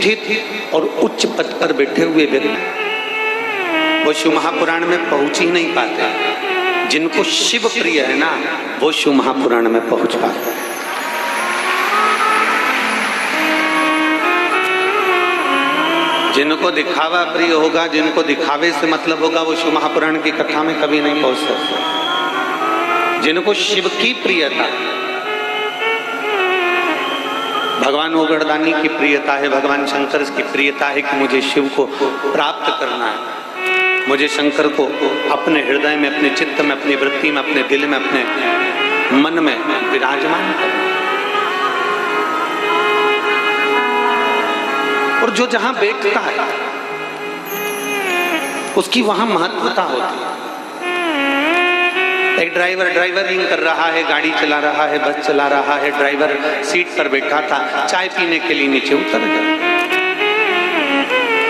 प्रतिष्ठित और उच्च पद पर बैठे हुए व्यक्ति वो शिव महापुराण में पहुंच ही नहीं पाते। जिनको शिव प्रिय है ना, वो शिव महापुराण में पहुंच पाते हैं। जिनको दिखावा प्रिय होगा, जिनको दिखावे से मतलब होगा, वो शिव महापुराण की कथा में कभी नहीं पहुंच सकते। जिनको शिव की प्रियता, भगवान ओगड़दानी की प्रियता है, भगवान शंकर की प्रियता है कि मुझे शिव को प्राप्त करना है, मुझे शंकर को अपने हृदय में, अपने चित्त में, अपनी वृत्ति में, अपने दिल में, अपने मन में विराजमान करना है। और जो जहां बैठता है उसकी वहां महत्वता होती है। एक ड्राइवरिंग कर रहा है, गाड़ी चला रहा है, बस चला रहा है, ड्राइवर सीट पर बैठा था, चाय पीने के लिए नीचे उतर गया।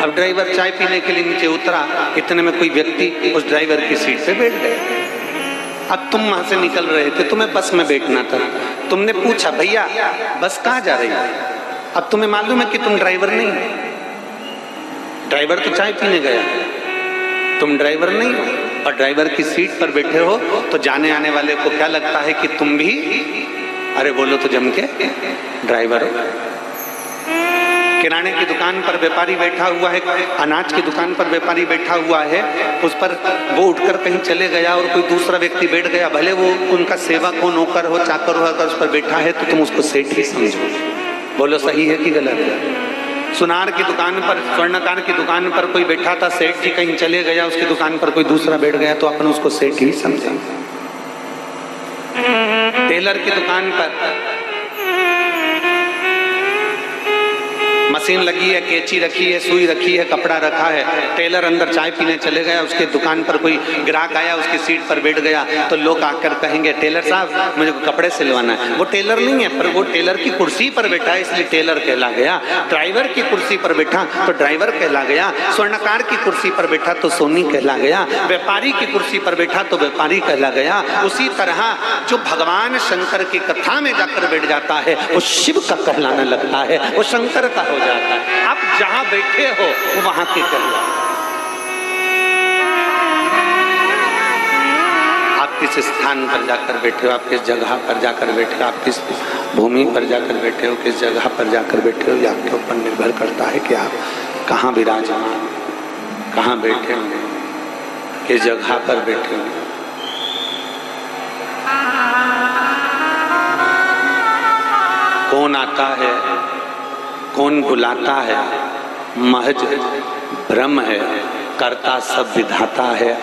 अब ड्राइवर चाय पीने के लिए नीचे उतरा, इतने में कोई व्यक्ति उस ड्राइवर की सीट पे बैठ गया। अब तुम वहां से निकल रहे थे, तुम्हें बस में बैठना था, तुमने पूछा भैया बस कहाँ जा रही है? अब तुम्हें मालूम है कि तुम ड्राइवर नहीं हो, ड्राइवर तो चाय पीने गया, तुम ड्राइवर नहीं हो और ड्राइवर की सीट पर बैठे हो, तो जाने आने वाले को क्या लगता है कि तुम भी, अरे बोलो तो जम के ड्राइवर हो। किराने की दुकान पर व्यापारी बैठा हुआ है, अनाज की दुकान पर व्यापारी बैठा हुआ है, उस पर वो उठकर कहीं चले गया और कोई दूसरा व्यक्ति बैठ गया, भले वो उनका सेवक हो, नौकर हो, चाकर हो, अगर उस पर बैठा है तो तुम उसको सेठ ही समझो। बोलो सही है कि गलत है? सुनार की दुकान पर, स्वर्णकार की दुकान पर कोई बैठा था, सेठ जी कहीं चले गया, उसकी दुकान पर कोई दूसरा बैठ गया तो अपन उसको सेठ ही समझेंगे। टेलर की दुकान पर मशीन लगी है, कैंची रखी है, सुई रखी है, कपड़ा रखा है, टेलर अंदर चाय पीने चले गया, उसके दुकान पर कोई ग्राहक आया, उसकी सीट पर बैठ गया, तो लोग आकर कहेंगे टेलर साहब मुझे कपड़े सिलवाना है। वो टेलर नहीं है, पर वो टेलर की कुर्सी पर बैठा है इसलिए टेलर कहला गया। ड्राइवर की कुर्सी पर बैठा तो ड्राइवर कहला गया, स्वर्णकार की कुर्सी पर बैठा तो सोनी कहला गया, व्यापारी की कुर्सी पर बैठा तो व्यापारी कहला गया। उसी तरह जो भगवान शंकर की कथा में जाकर बैठ जाता है वो शिव का कहलाने लगता है, वो शंकर का हो जाता है। आप जहां बैठे हो वो वहां के कर लो। आप किस स्थान पर जाकर बैठे हो, आप किस जगह पर जाकर बैठे हो, आप किस भूमि पर जाकर बैठे हो, किस जगह पर जाकर बैठे हो, ये आपके ऊपर निर्भर करता है कि आप कहाँ विराजमान, कहाँ बैठे हो, किस जगह पर बैठे हो। कौन आता है, कौन बुलाता है, महज ब्रह्म है, करता सब विधाता है।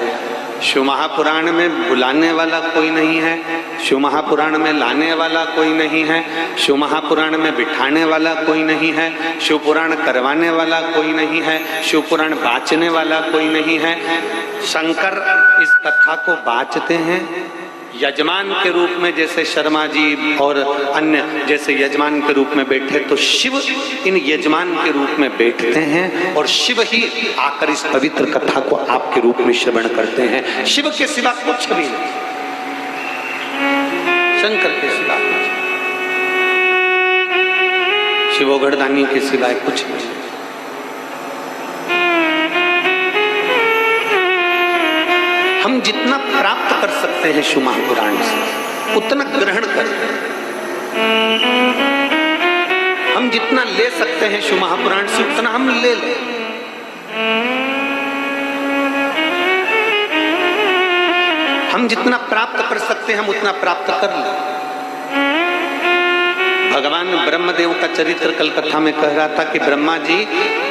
शिव महापुराण में बुलाने वाला कोई नहीं है, शिव महापुराण में लाने वाला कोई नहीं है, शिव महापुराण में बिठाने वाला कोई नहीं है, शिव पुराण करवाने वाला कोई नहीं है, शिव पुराण बाँचने वाला कोई नहीं है। शंकर इस कथा को बाँचते हैं यजमान के रूप में, जैसे शर्मा जी और अन्य जैसे यजमान के रूप में बैठे, तो शिव इन यजमान के रूप में बैठते हैं और शिव ही आकर इस पवित्र कथा को आपके रूप में श्रवण करते हैं। शिव के सिवा कुछ भी नहीं, शंकर के सिवा, शिव ओगड़दानी के सिवाय कुछ नहीं। हम जितना प्राप्त कर सकते हैं शिव महापुराण से उतना ग्रहण करें, हम जितना ले सकते हैं शिव महापुराण से उतना हम ले लें। हम जितना प्राप्त कर सकते हैं हम उतना प्राप्त कर लें। भगवान ब्रह्मदेव का चरित्र कल कथा में कह रहा था कि ब्रह्मा जी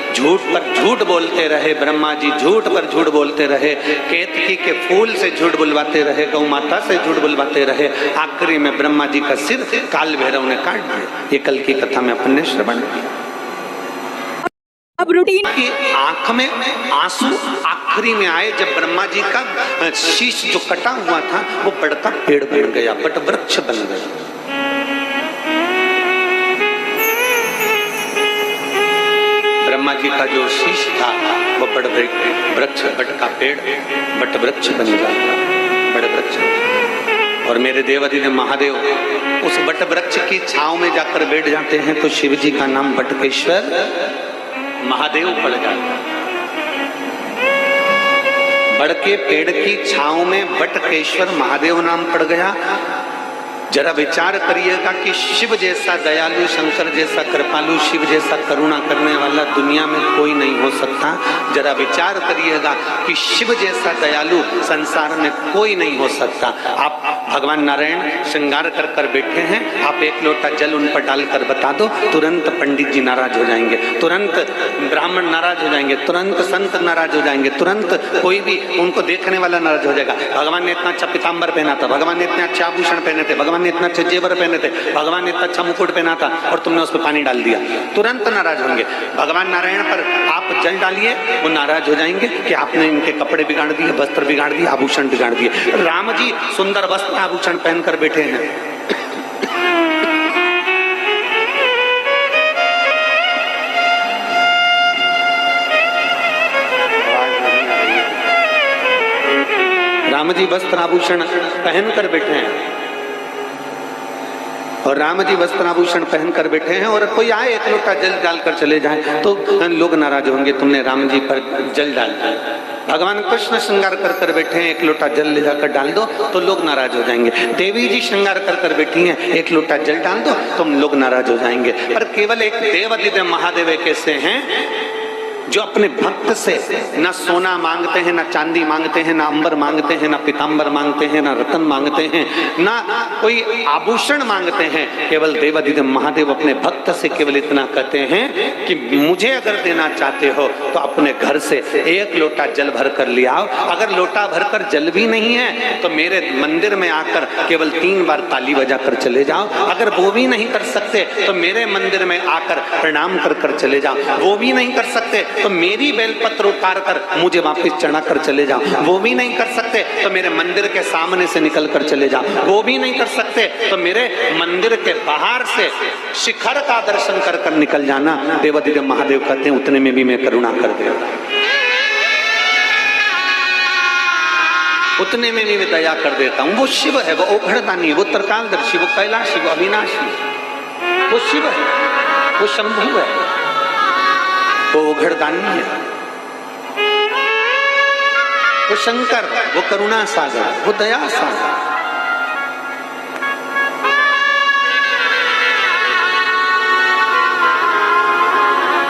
झूठ पर झूठ बोलते रहे, ब्रह्मा जी झूठ पर झूठ बोलते रहे, केतकी के फूल से झूठ बुलवाते रहे, गौ माता से झूठ बुलवाते रहे, आखिरी में ब्रह्मा जी का सिर काल भैरव ने काट दिया। ये कल की कथा में अपन ने श्रवण किया। अब रूटीन की आंख में आंसू आखिरी में आए जब ब्रह्मा जी का शीश जो कटा हुआ था वो बढ़ता पेड़ बन गया, बट वृक्ष बन गया। ब्रह्मा जी का जो शीश था वो बड़ वृक्ष, बट का पेड़ बट वृक्ष बन गया, बड़ वृक्ष। और मेरे देवाधिदेव महादेव उस बट वृक्ष की छांव में जाकर बैठ जाते हैं तो शिव जी का नाम बटकेश्वर महादेव पड़ जाता। बड़ के पेड़ की छांव में बटकेश्वर महादेव नाम पड़ गया। जरा विचार करिएगा कि शिव जैसा दयालु, शंकर जैसा कृपालु, शिव जैसा करुणा करने वाला दुनिया में कोई नहीं हो सकता। जरा विचार करिएगा कि शिव जैसा दयालु संसार में कोई नहीं हो सकता। आप भगवान नारायण श्रृंगार कर कर बैठे हैं, आप एक लोटा जल उन पर डालकर बता दो, तुरंत पंडित जी नाराज हो जाएंगे, तुरंत ब्राह्मण नाराज हो जाएंगे, तुरंत संत नाराज हो जाएंगे, तुरंत कोई भी उनको देखने वाला नाराज हो जाएगा। भगवान ने इतना अच्छा पीताम्बर पहना था, भगवान ने इतने अच्छे आभूषण पहने थे, भगवान ने इतना अच्छे जेवर पहने थे, भगवान ने इतना अच्छा मुकुट पहना था और तुमने उस पर पानी डाल दिया, तुरंत नाराज होंगे। भगवान नारायण पर आप जल डालिए, वो नाराज हो जाएंगे कि आपने इनके कपड़े बिगाड़ दिए, वस्त्र बिगाड़ दिए, आभूषण बिगाड़ दिए। राम जी सुंदर वस्त्र आभूषण पहनकर बैठे हैं। राम जी वस्त्र आभूषण पहनकर बैठे हैं और राम जी वस्त्र आभूषण पहनकर बैठे हैं और कोई आए एक लोटा जल डालकर चले जाए तो लोग नाराज होंगे, तुमने राम जी पर जल डाल दिया। भगवान कृष्ण श्रृंगार कर कर बैठे हैं, एक लोटा जल ले जाकर डाल दो तो लोग नाराज हो जाएंगे। देवी जी श्रृंगार कर कर बैठी हैं, एक लोटा जल डाल दो तुम लोग नाराज हो जाएंगे। पर केवल एक देवादिदेव महादेव कैसे हैं जो अपने भक्त से न सोना मांगते हैं, न चांदी मांगते हैं, न अंबर मांगते हैं, न पीताम्बर मांगते हैं, न रतन मांगते हैं, न कोई आभूषण मांगते हैं। केवल देवादिदेव महादेव अपने भक्त से केवल इतना कहते हैं कि मुझे अगर देना चाहते हो तो अपने घर से एक लोटा जल भर कर ले आओ। अगर लोटा भरकर जल भी नहीं है तो मेरे मंदिर में आकर केवल 3 बार ताली बजाकर चले जाओ। अगर वो भी नहीं कर सकते तो मेरे मंदिर में आकर प्रणाम कर कर चले जाओ। वो भी नहीं कर सकते तो मेरी बेलपत्र उतार कर मुझे वापस चढ़ा कर चले जाओ। वो भी नहीं कर सकते तो मेरे मंदिर के सामने से निकल कर चले जाओ। वो भी नहीं कर सकते तो मेरे मंदिर के बाहर से शिखर का दर्शन कर कर निकल जाना। देवादिदेव महादेव कहते हैं उतने में भी मैं करुणा कर देता, उतने में भी मैं दया कर देता हूँ। वो शिव है, वो ओघड़दानी, वो त्रिकालदर्शी, वो कैलाशी, वो अविनाशी, वो शिव है, वो शंभु है, वो ओघड़दानी है, वो शंकर, वो करुणा सागर, वो दया सागर।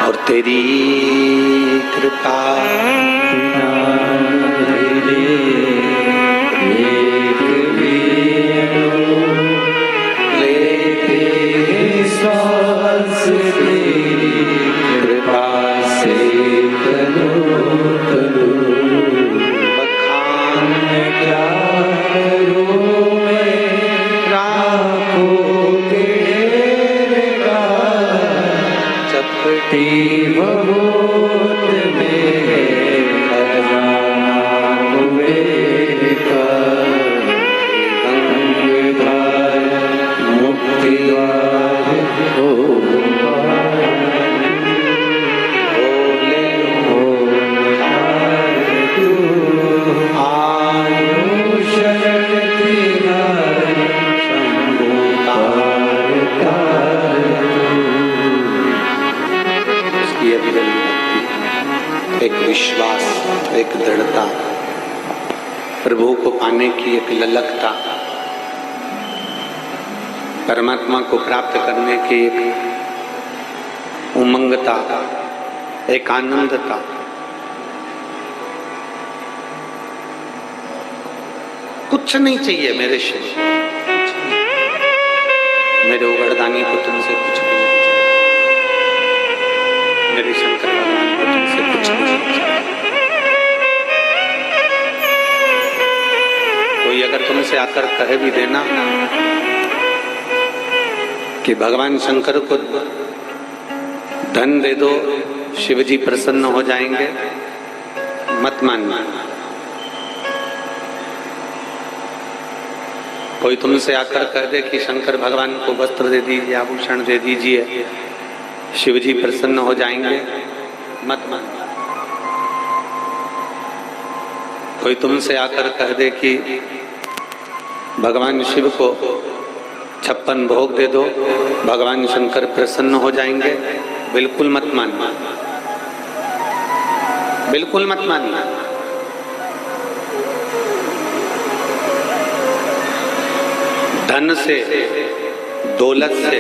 और तेरी कृपा एक विश्वास, एक दृढ़ता, प्रभु को पाने की एक ललकता, परमात्मा को प्राप्त करने की एक उमंगता, एक आनंदता। कुछ नहीं चाहिए मेरे शिव, मेरे उघड़दानी को तुमसे कुछ भी नहीं चाहिए, मेरे शंकर भगवान को तुमसे कुछ नहीं चाहिए। कोई अगर तुमसे आकर कहे भी देना कि भगवान शंकर को धन दे दो, शिव जी प्रसन्न हो जाएंगे, मत मानना। कोई तुमसे आकर कह दे कि शंकर भगवान को वस्त्र दे दीजिए, आभूषण दे दीजिए, शिव जी प्रसन्न हो जाएंगे, मत मानना। कोई तुमसे आकर कह दे कि भगवान शिव को 56 भोग दे दो, भगवान शंकर प्रसन्न हो जाएंगे, बिल्कुल मत मानना। बिल्कुल मत मानिए। धन से, दौलत से,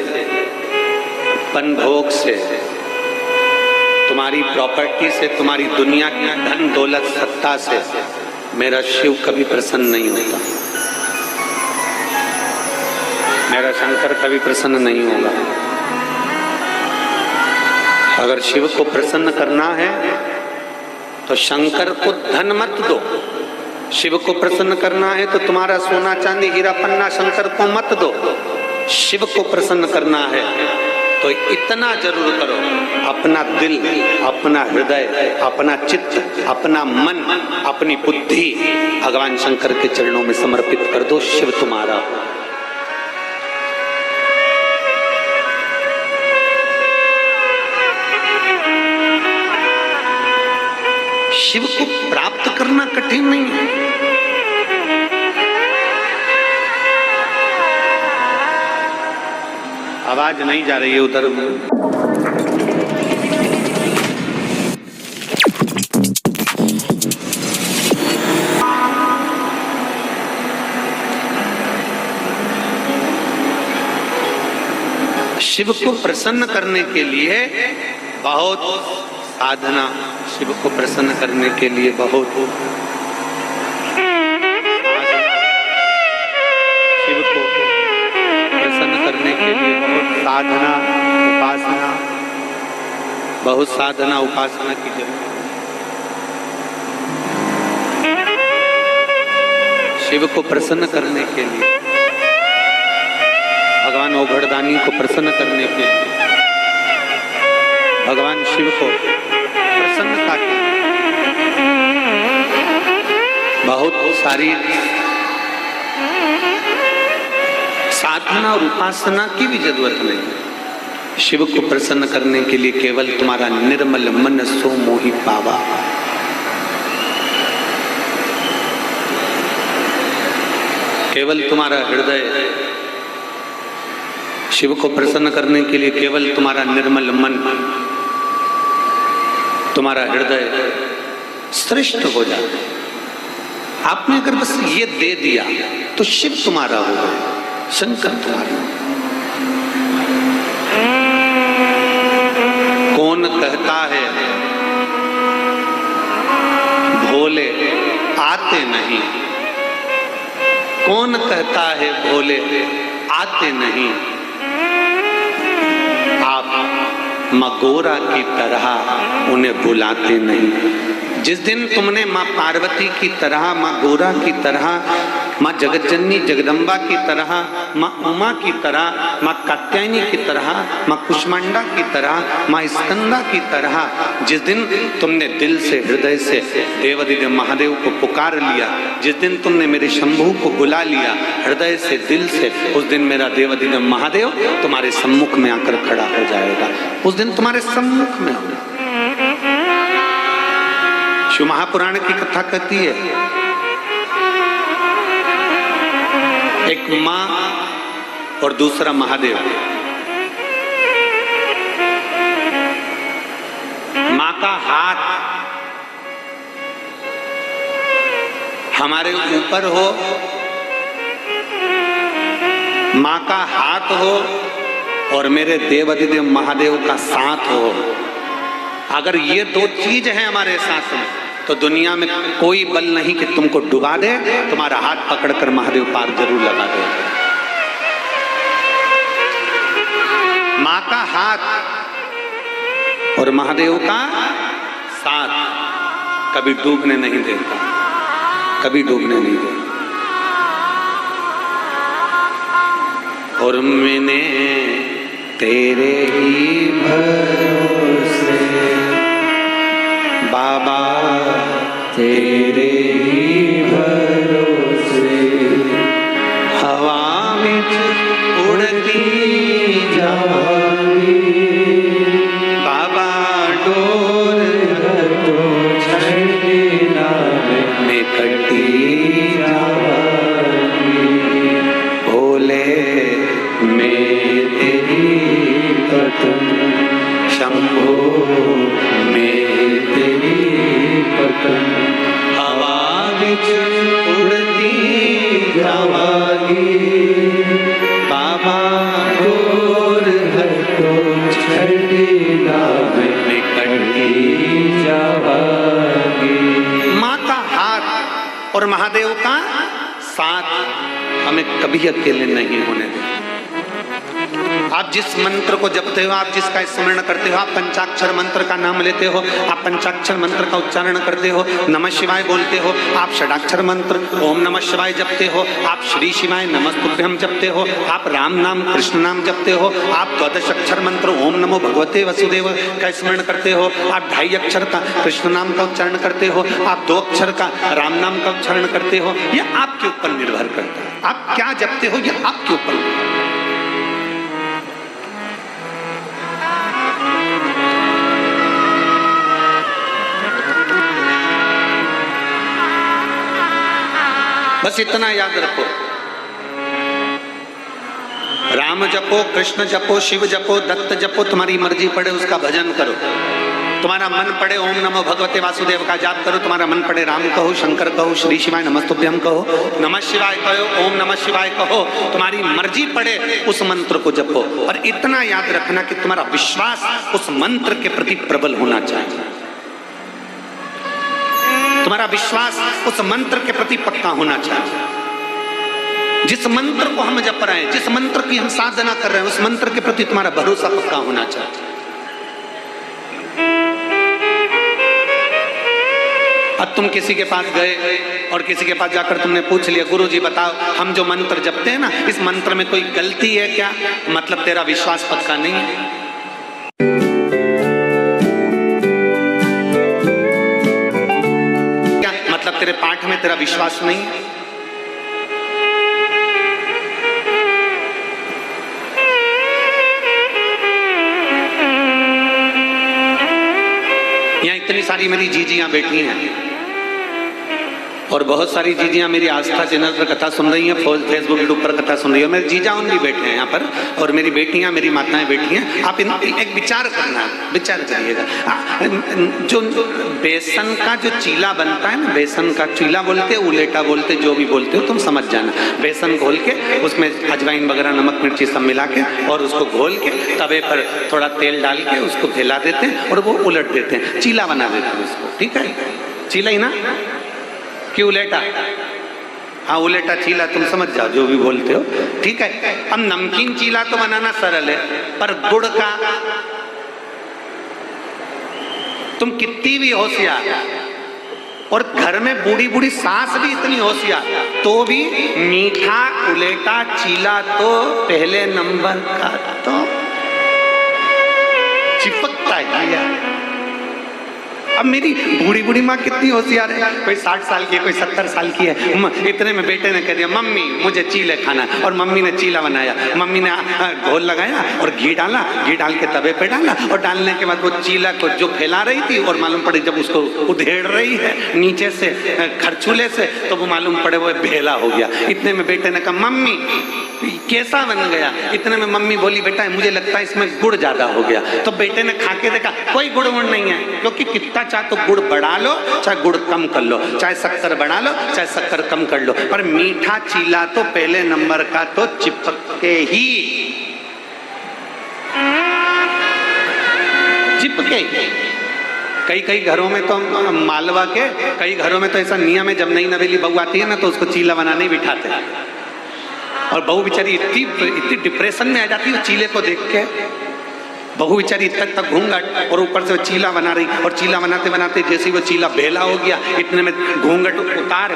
पन भोग से, तुम्हारी प्रॉपर्टी से, तुम्हारी दुनिया की धन दौलत सत्ता से मेरा शिव कभी प्रसन्न नहीं होता, मेरा शंकर कभी प्रसन्न नहीं होगा। अगर शिव को प्रसन्न करना है तो शंकर को धन मत दो। शिव को प्रसन्न करना है तो तुम्हारा सोना चांदी हीरा पन्ना शंकर को मत दो। शिव को प्रसन्न करना है तो इतना जरूर करो, अपना दिल, अपना हृदय, अपना चित्त, अपना मन, अपनी बुद्धि भगवान शंकर के चरणों में समर्पित कर दो। शिव तुम्हारा हो। शिव को प्राप्त करना कठिन नहीं है। आवाज नहीं जा रही है उधर। शिव को प्रसन्न करने के लिए बहुत साधना, शिव को प्रसन्न करने के लिए बहुत, शिव को प्रसन्न करने के लिए बहुत साधना उपासना, बहुत साधना उपासना की जरूरत है। शिव को प्रसन्न करने के लिए, भगवान ओघड़दानी को प्रसन्न करने के लिए, भगवान शिव को प्रसन्नता की बहुत सारी साधना और उपासना की भी जरूरत नहीं। शिव को प्रसन्न करने के लिए केवल तुम्हारा निर्मल मन सो मोहि पावा। केवल तुम्हारा हृदय, शिव को प्रसन्न करने के लिए केवल तुम्हारा निर्मल मन, तुम्हारा हृदय श्रेष्ठ हो जाए। आपने अगर बस ये दे दिया तो शिव तुम्हारा हो गया, शंकर तुम्हारा। कौन कहता है भोले आते नहीं, कौन कहता है भोले आते नहीं। आप माँ गोरा की तरह उन्हें बुलाते नहीं। जिस दिन तुमने माँ पार्वती की तरह, माँ गोरा की तरह, माँ जगतजननी जगदम्बा की तरह, माँ उमा की तरह, माँ कात्यायनी की तरह, माँ कुष्मांडा की तरह, माँ स्कंदा की तरह, जिस दिन तुमने दिल से हृदय से देवादिदेव महादेव को पुकार लिया, जिस दिन तुमने मेरे शंभू को बुला लिया हृदय से दिल से, उस दिन मेरा देवादिदेव महादेव तुम्हारे सम्मुख में आकर खड़ा हो जाएगा। उस दिन तुम्हारे सम्मुख में होगा। शिव महापुराण की कथा कहती है, एक माँ और दूसरा महादेव। माँ का हाथ हमारे ऊपर हो, माँ का हाथ हो और मेरे देवादिदेव महादेव का साथ हो। अगर ये दो चीज है हमारे साथ में तो दुनिया में कोई बल नहीं कि तुमको डुबा दे। तुम्हारा हाथ पकड़कर महादेव पार जरूर लगा दे। माँ का हाथ और महादेव का साथ कभी डूबने नहीं देता, कभी डूबने नहीं देता। और मैंने तेरे ही भरोसे बाबा, तेरे ही भरोसे हवा में उड़ती जाऊंगी बाबा, डोर तो छड़ना में कटी जाऊंगी। भोले मैं तेरी कदम, शंभो मैं तेरी और महादेव का साथ हमें कभी अकेले नहीं होने दें। आप जिस मंत्र को जपते हो, आप जिसका स्मरण करते हो, आप पंचाक्षर मंत्र का नाम लेते हो, आप पंचाक्षर मंत्र का उच्चारण करते हो, नमः शिवाय बोलते हो, आप षडाक्षर मंत्र ओम नमः शिवाय जपते हो, आप श्री शिवाय नमस्तुभ्यम जपते हो, आप राम नाम कृष्ण नाम जपते हो, आप द्वादश अक्षर मंत्र ओम नमो भगवते वसुदेव का स्मरण करते हो, आप 2.5 अक्षर का कृष्ण नाम का उच्चारण करते हो, आप 2 अक्षर का राम नाम का उच्चारण करते हो। यह आपके ऊपर निर्भर करता है, आप क्या जपते हो यह आपके ऊपर। बस इतना याद रखो, राम जपो, कृष्ण जपो, शिव जपो, दत्त जपो, तुम्हारी मर्जी पड़े उसका भजन करो। तुम्हारा मन पड़े ओम नमो भगवते वासुदेव का जाप करो, तुम्हारा मन पड़े राम कहो, शंकर कहो, श्री शिवाय नमस्तुभ्यम कहो, नमः शिवाय कहो, ओम नमः शिवाय कहो, तुम्हारी मर्जी पड़े उस मंत्र को जपो। और इतना याद रखना कि तुम्हारा विश्वास उस मंत्र के प्रति प्रबल होना चाहिए, तुम्हारा विश्वास उस मंत्र के प्रति पक्का होना चाहिए। जिस मंत्र को हम जप रहे हैं, जिस मंत्र की हम साधना कर रहे हैं, उस मंत्र के प्रति तुम्हारा भरोसा पक्का होना चाहिए। अब तुम किसी के पास गए और किसी के पास जाकर तुमने पूछ लिया, गुरुजी बताओ हम जो मंत्र जपते हैं ना, इस मंत्र में कोई गलती है क्या? मतलब तेरा विश्वास पक्का नहीं है। मतलब तेरे पाठ में तेरा विश्वास नहीं है। यहां इतनी सारी मेरी जीजियां बैठी हैं और बहुत सारी जीजियां मेरी आस्था चैनल पर कथा सुन रही हैं, फेसबुक यूट्यूब पर कथा सुन रही है। मेरे जीजा उन भी बैठे हैं यहाँ पर, और मेरी बेटियां, मेरी माताएं बैठी हैं। आप एक विचार करना, विचार करिएगा। जो बेसन का जो चीला बनता है ना, बेसन का चीला बोलते, उलेटा बोलते, जो भी बोलते हो तुम समझ जाना। बेसन घोल के उसमें अजवाइन वगैरह नमक मिर्ची सब मिला के और उसको घोल के तवे पर थोड़ा तेल डाल के उसको फैला देते हैं और वो उलट देते हैं, चीला बना देते हैं उसको। ठीक है, चीला ही ना कि उलेटा? हाँ, उलेटा चीला तुम समझ जाओ जो भी बोलते हो। ठीक है, अब नमकीन चीला तो बनाना सरल है, पर गुड़ का तुम कितनी भी होशियार और घर में बूढ़ी बूढ़ी सास भी इतनी होशियार, तो भी मीठा उलेटा चीला तो पहले नंबर का तो चिपकता है। अब मेरी बूढ़ी बूढ़ी माँ कितनी होशियार है, कोई 60 साल की है, कोई 70 साल की है। इतने में बेटे ने कह दिया मम्मी मुझे चीले खाना, और मम्मी ने चीला बनाया। मम्मी ने घोल लगाया और घी डाला, घी डाल के तवे पे डाला, और डालने के बाद वो चीला को जो फैला रही थी, और मालूम पड़े जब उसको उधेड़ रही है नीचे से खरचूले से, तो वो मालूम पड़े वो भेला हो गया। इतने में बेटे ने कहा मम्मी कैसा बन गया? इतने में मम्मी बोली बेटा मुझे लगता है इसमें गुड़ ज्यादा हो गया। तो बेटे ने खा के देखा कोई गुड़ वुड़ नहीं है, क्योंकि कितना चाहे तो गुड़ बढ़ा लो, चाहे गुड़ कम कर लो, चाहे शक्कर बढ़ा लो, चाहे शक्कर कम कर लो, पर मीठा चीला तो पहले नंबर का तो चिपके ही चिपके। कई घरों में तो मालवा के कई घरों में तो ऐसा नियम है, जब नई नवेली बहू आती है ना तो उसको चीला बनाने बिठाते हैं, और बहू बेचारी इतनी डिप्रेशन में आ जाती है चीले को देख के। बहू बेचारी तक घूंघट, और ऊपर से वो चीला बना रही, और चीला बनाते बनाते जैसे वो चीला बेला हो गया, इतने में घूंघट उतार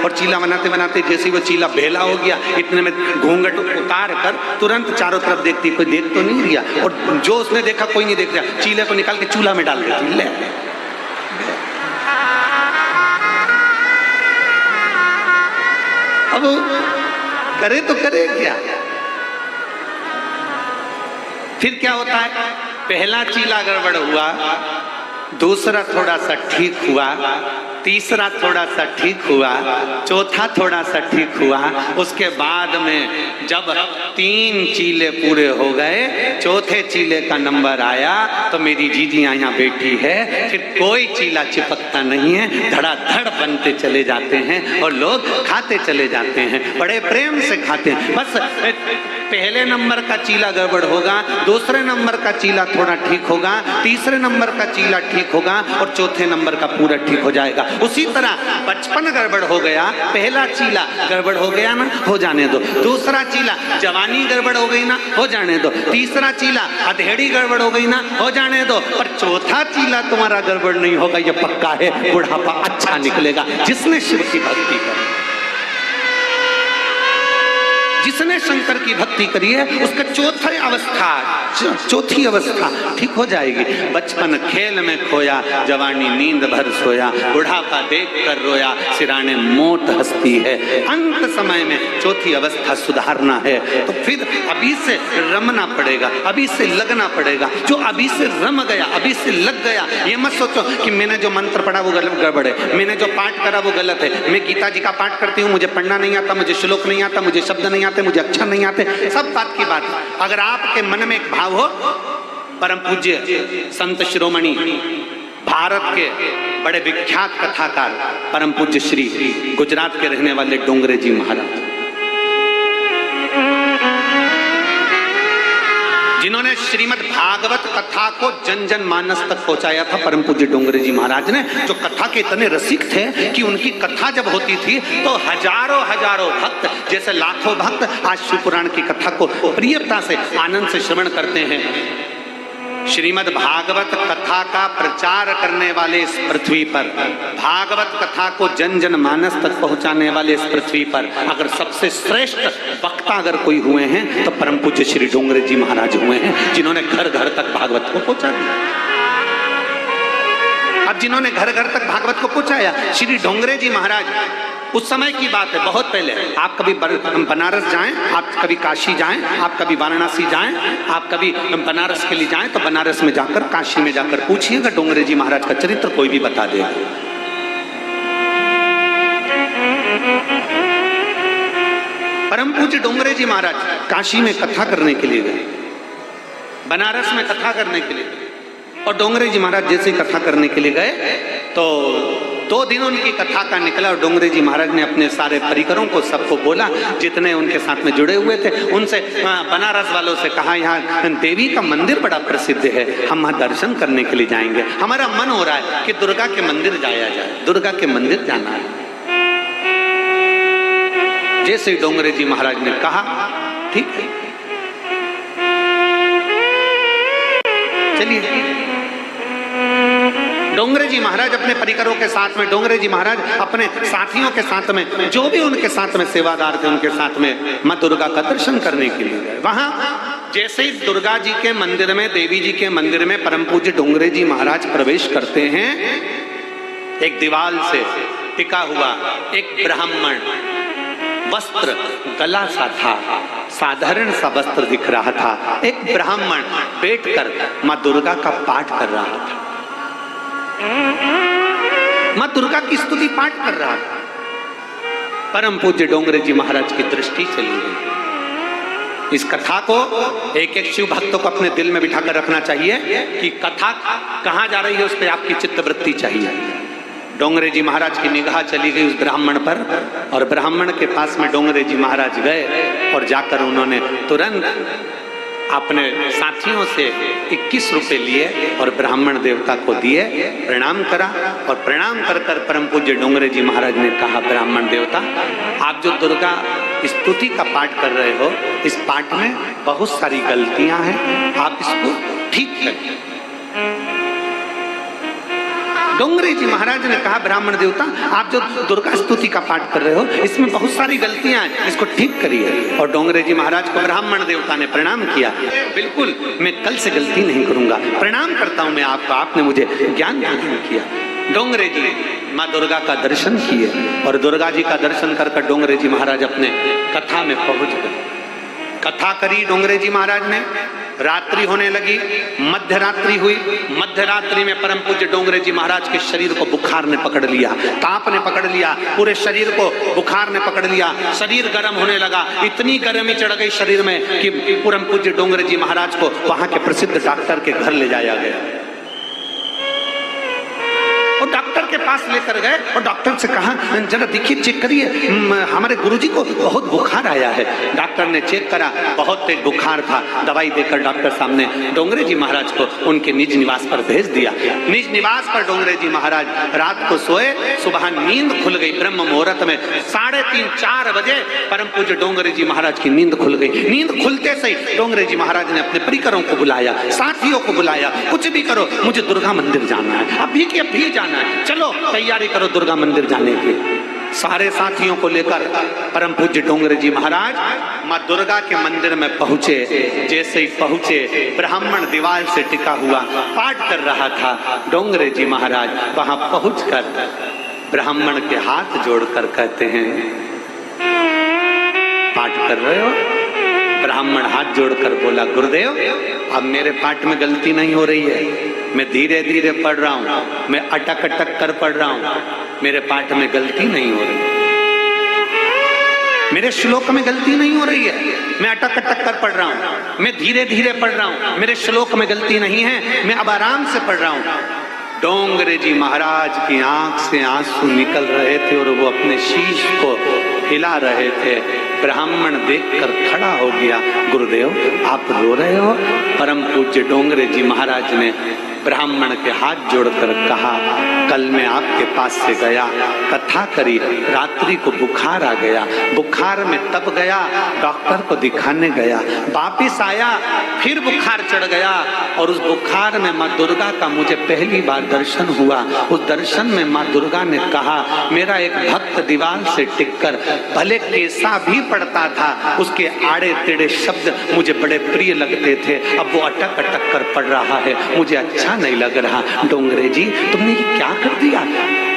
और चीला बनाते बनाते जैसे वो चीला बेला हो गया, इतने में घूंघट उतार कर तुरंत चारों तरफ देखती, कोई देख तो नहीं रिया, और जो उसने देखा कोई नहीं देख रहा, चीले को निकाल के चूल्हा में डाल देती। ले अब करे तो करे क्या? फिर क्या होता है, पहला चीला गड़बड़ हुआ, दूसरा थोड़ा सा ठीक हुआ, तीसरा थोड़ा सा ठीक हुआ, चौथा थोड़ा सा ठीक हुआ, उसके बाद में जब 3 चीले पूरे हो गए, चौथे चीले का नंबर आया तो मेरी जीजियां यहाँ बैठी है, फिर कोई चीला चिपकता नहीं है, धड़ाधड़ बनते चले जाते हैं और लोग खाते चले जाते हैं, बड़े प्रेम से खाते हैं। बस पहले नंबर का चीला गड़बड़ होगा, दूसरे नंबर का चीला थोड़ा ठीक होगा, तीसरे नंबर का चीला ठीक होगा और चौथे नंबर का पूरा ठीक हो जाएगा। उसी तरह बचपन गड़बड़ हो गया, पहला चीला गड़बड़ हो गया ना, हो जाने दो। दूसरा चीला जवानी गड़बड़ हो गई ना, हो जाने दो। तीसरा चीला अधेड़ी गड़बड़ हो गई ना, हो जाने दो। पर चौथा चीला तुम्हारा गड़बड़ नहीं होगा, ये पक्का है, बुढ़ापा अच्छा निकलेगा। जिसने शिव की भक्ति करी, जिसने शंकर की भक्ति करी है, उसका चौथी अवस्था ठीक हो जाएगी। बचपन खेल में खोया, जवानी नींद भर सोया, बुढ़ापा देख कर रोया, सिराने मौत हंसती है। अंत समय में चौथी अवस्था सुधारना है तो फिर अभी से रमना पड़ेगा, अभी से लगना पड़ेगा। जो अभी से रम गया, अभी से लग गया, ये मत सोचो कि मैंने जो मंत्र पढ़ा वो गड़बड़ है, मैंने जो पाठ करा वो गलत है। मैं गीता जी का पाठ करती हूँ, मुझे पढ़ना नहीं आता, मुझे श्लोक नहीं आता, मुझे शब्द नहीं आते, मुझे अक्षर नहीं आते, सब बात की बात। अगर आपके मन में एक भाव हो, परम पूज्य संत शिरोमणि भारत के बड़े विख्यात कथाकार परम पूज्य श्री गुजरात के रहने वाले डोंगरे जी महाराज, जिन्होंने श्रीमद् भागवत कथा को जन जन मानस तक पहुंचाया था। परम पूज्य डोंगरे जी महाराज ने, जो कथा के इतने रसिक थे कि उनकी कथा जब होती थी तो हजारों भक्त, जैसे लाखों भक्त आज शिव पुराण की कथा को प्रियता से आनंद से श्रवण करते हैं। श्रीमद् भागवत कथा का प्रचार करने वाले इस पृथ्वी पर, भागवत कथा को जन जन मानस तक पहुंचाने वाले इस पृथ्वी पर अगर सबसे श्रेष्ठ वक्ता अगर कोई हुए हैं तो परम पूज्य श्री डोंगरे जी महाराज हुए हैं, जिन्होंने घर घर तक भागवत को पहुंचा दिया। अब जिन्होंने घर घर तक भागवत को पहुंचाया, श्री डोंगरे जी महाराज, उस समय की बात है, बहुत पहले। आप कभी बनारस जाएं, आप कभी काशी जाएं, आप कभी वाराणसी जाएं, आप कभी बनारस के लिए जाएं तो बनारस में जाकर, काशी में जाकर पूछिएगा, डोंगरे जी महाराज का चरित्र कोई भी बता देगा। परम पूज्य डोंगरे जी महाराज काशी में कथा करने के लिए गए, बनारस में कथा करने के लिए गए, और डोंगरे जी महाराज जैसे ही कथा करने के लिए गए तो 2 दिन उनकी कथा का निकला और डोंगरे जी महाराज ने अपने सारे परिकरों को सबको बोला, जितने उनके साथ में जुड़े हुए थे उनसे, बनारस वालों से कहा, यहाँ देवी का मंदिर बड़ा प्रसिद्ध है, हम वहाँ दर्शन करने के लिए जाएंगे, हमारा मन हो रहा है कि दुर्गा के मंदिर जाया जाए, दुर्गा के मंदिर जाना है। जैसे ही डोंगरे जी महाराज ने कहा, ठीक है चलिए। डोंगरे जी महाराज अपने परिकरों के साथ में, डोंगरे जी महाराज अपने साथियों के साथ में, जो भी उनके साथ में सेवादार थे उनके साथ में मां दुर्गा का दर्शन करने के लिए गए। वहां जैसे ही दुर्गा जी के मंदिर में, देवी जी के मंदिर में परम पूज्य डोंगरे जी महाराज प्रवेश करते हैं, एक दीवार से टिका हुआ एक ब्राह्मण, वस्त्र गला सा था, साधारण सा वस्त्र दिख रहा था, एक ब्राह्मण बैठकर मां दुर्गा का पाठ कर रहा था, मां दुर्गा की स्तुति पाठ कर रहा था। परम पूज्य डोंगरे जी महाराज की दृष्टि चली गई। इस कथा को एक एक शिव भक्तों को अपने दिल में बिठाकर रखना चाहिए कि कथा कहां जा रही है, उस पर आपकी चित्तवृत्ति चाहिए। डोंगरे जी महाराज की निगाह चली गई उस ब्राह्मण पर, और ब्राह्मण के पास में डोंगरे जी महाराज गए और जाकर उन्होंने तुरंत अपने साथियों से 21 रुपए लिए और ब्राह्मण देवता को दिए, प्रणाम करा, और प्रणाम कर कर परम पूज्य डोंगरे जी महाराज ने कहा, ब्राह्मण देवता, आप जो दुर्गा स्तुति का पाठ कर रहे हो, इस पाठ में बहुत सारी गलतियां हैं, आप इसको ठीक करिए। डोंगरे जी महाराज ने कहा, ब्राह्मण देवता, आप जो दुर्गा स्तुति का पाठ कर रहे हो इसमें बहुत सारी गलतियां हैं, इसको ठीक करिए। और डोंगरे जी महाराज को ब्राह्मण देवता ने प्रणाम किया, बिल्कुल मैं कल से गलती नहीं करूंगा, प्रणाम करता हूं मैं आपको, आपने मुझे ज्ञान प्रदान किया। डोंगरे जी माँ दुर्गा का दर्शन किए और दुर्गा जी का दर्शन कर डोंगरे जी महाराज अपने कथा में पहुंच गए। कथा करी डोंगरे जी महाराज ने, रात्रि होने लगी, मध्य रात्रि हुई। मध्य रात्रि में परम पूज्य डोंगरे जी महाराज के शरीर को बुखार ने पकड़ लिया, ताप ने पकड़ लिया, पूरे शरीर को बुखार ने पकड़ लिया, शरीर गर्म होने लगा। इतनी गर्मी चढ़ गई शरीर में कि परम पूज्य डोंगरे जी महाराज को वहां के प्रसिद्ध डॉक्टर के घर ले जाया गया। और डॉक्टर के पास लेकर गए और डॉक्टर से कहा जरा देखिए, चेक करिए, हमारे गुरुजी को बहुत बुखार आया है। डॉक्टर ने चेक करा, बहुत तेज बुखार था। दवाई देकर डॉक्टर सामने डोंगरे जी महाराज को उनके निज निवास पर भेज दिया। निज निवास पर डोंगरे जी महाराज रात को सोए, सुबह नींद खुल गई। ब्रह्म मुहूर्त में 3:30-4 बजे परम पूज्य डोंगरे जी महाराज की नींद खुल गई। नींद खुलते से डोंगरे जी महाराज ने अपने परिकरों को बुलाया, साथियों को बुलाया, कुछ भी करो, मुझे दुर्गा मंदिर जाना है, अभी की अभी जाना है, चलो तैयारी करो दुर्गा मंदिर जाने की। सारे साथियों को लेकर परम पूज्य डोंगरे जी महाराज माँ दुर्गा के मंदिर में पहुंचे। जैसे ही पहुंचे, ब्राह्मण दीवार से टिका हुआ पाठ कर रहा था। डोंगरे जी महाराज वहां पहुंचकर ब्राह्मण के हाथ जोड़कर कहते हैं, पाठ कर रहे हो? ब्राह्मण हाथ जोड़कर बोला, गुरुदेव अब मेरे पाठ में गलती नहीं हो रही है, मैं धीरे धीरे पढ़ रहा हूँ, मैं अटक अटक कर पढ़ रहा हूँ, मेरे पाठ में गलती नहीं हो रही, मेरे श्लोक में गलती नहीं हो रही है, मैं अटक अटक कर पढ़ रहा हूँ, मैं धीरे धीरे पढ़ रहा हूँ, मेरे श्लोक में गलती नहीं है, मैं अब आराम से पढ़ रहा हूँ। डोंगरे जी महाराज की आंख से आंसू निकल रहे थे और वो अपने शीश को हिला रहे थे। ब्राह्मण देखकर खड़ा हो गया, गुरुदेव आप रो रहे हो? परम पूज्य डोंगरे जी महाराज ने ब्राह्मण के हाथ जोड़कर कहा, कल मैं आपके पास से गया, कथा करी, रात्रि को बुखार आ गया, बुखार में तब गया, डॉक्टर को दिखाने गया, वापिस आया, फिर बुखार चढ़ गया और उस बुखार में माँ दुर्गा का मुझे पहली बार दर्शन हुआ। उस दर्शन में माँ दुर्गा ने कहा, मेरा एक भक्त दीवार से टिककर भले कैसा भी पढ़ता था, उसके आड़े टेढ़े शब्द मुझे बड़े प्रिय लगते थे, अब वो अटक अटक कर पढ़ रहा है, मुझे अच्छा नहीं लग रहा। डोंगरे जी तुमने ये क्या कर दिया?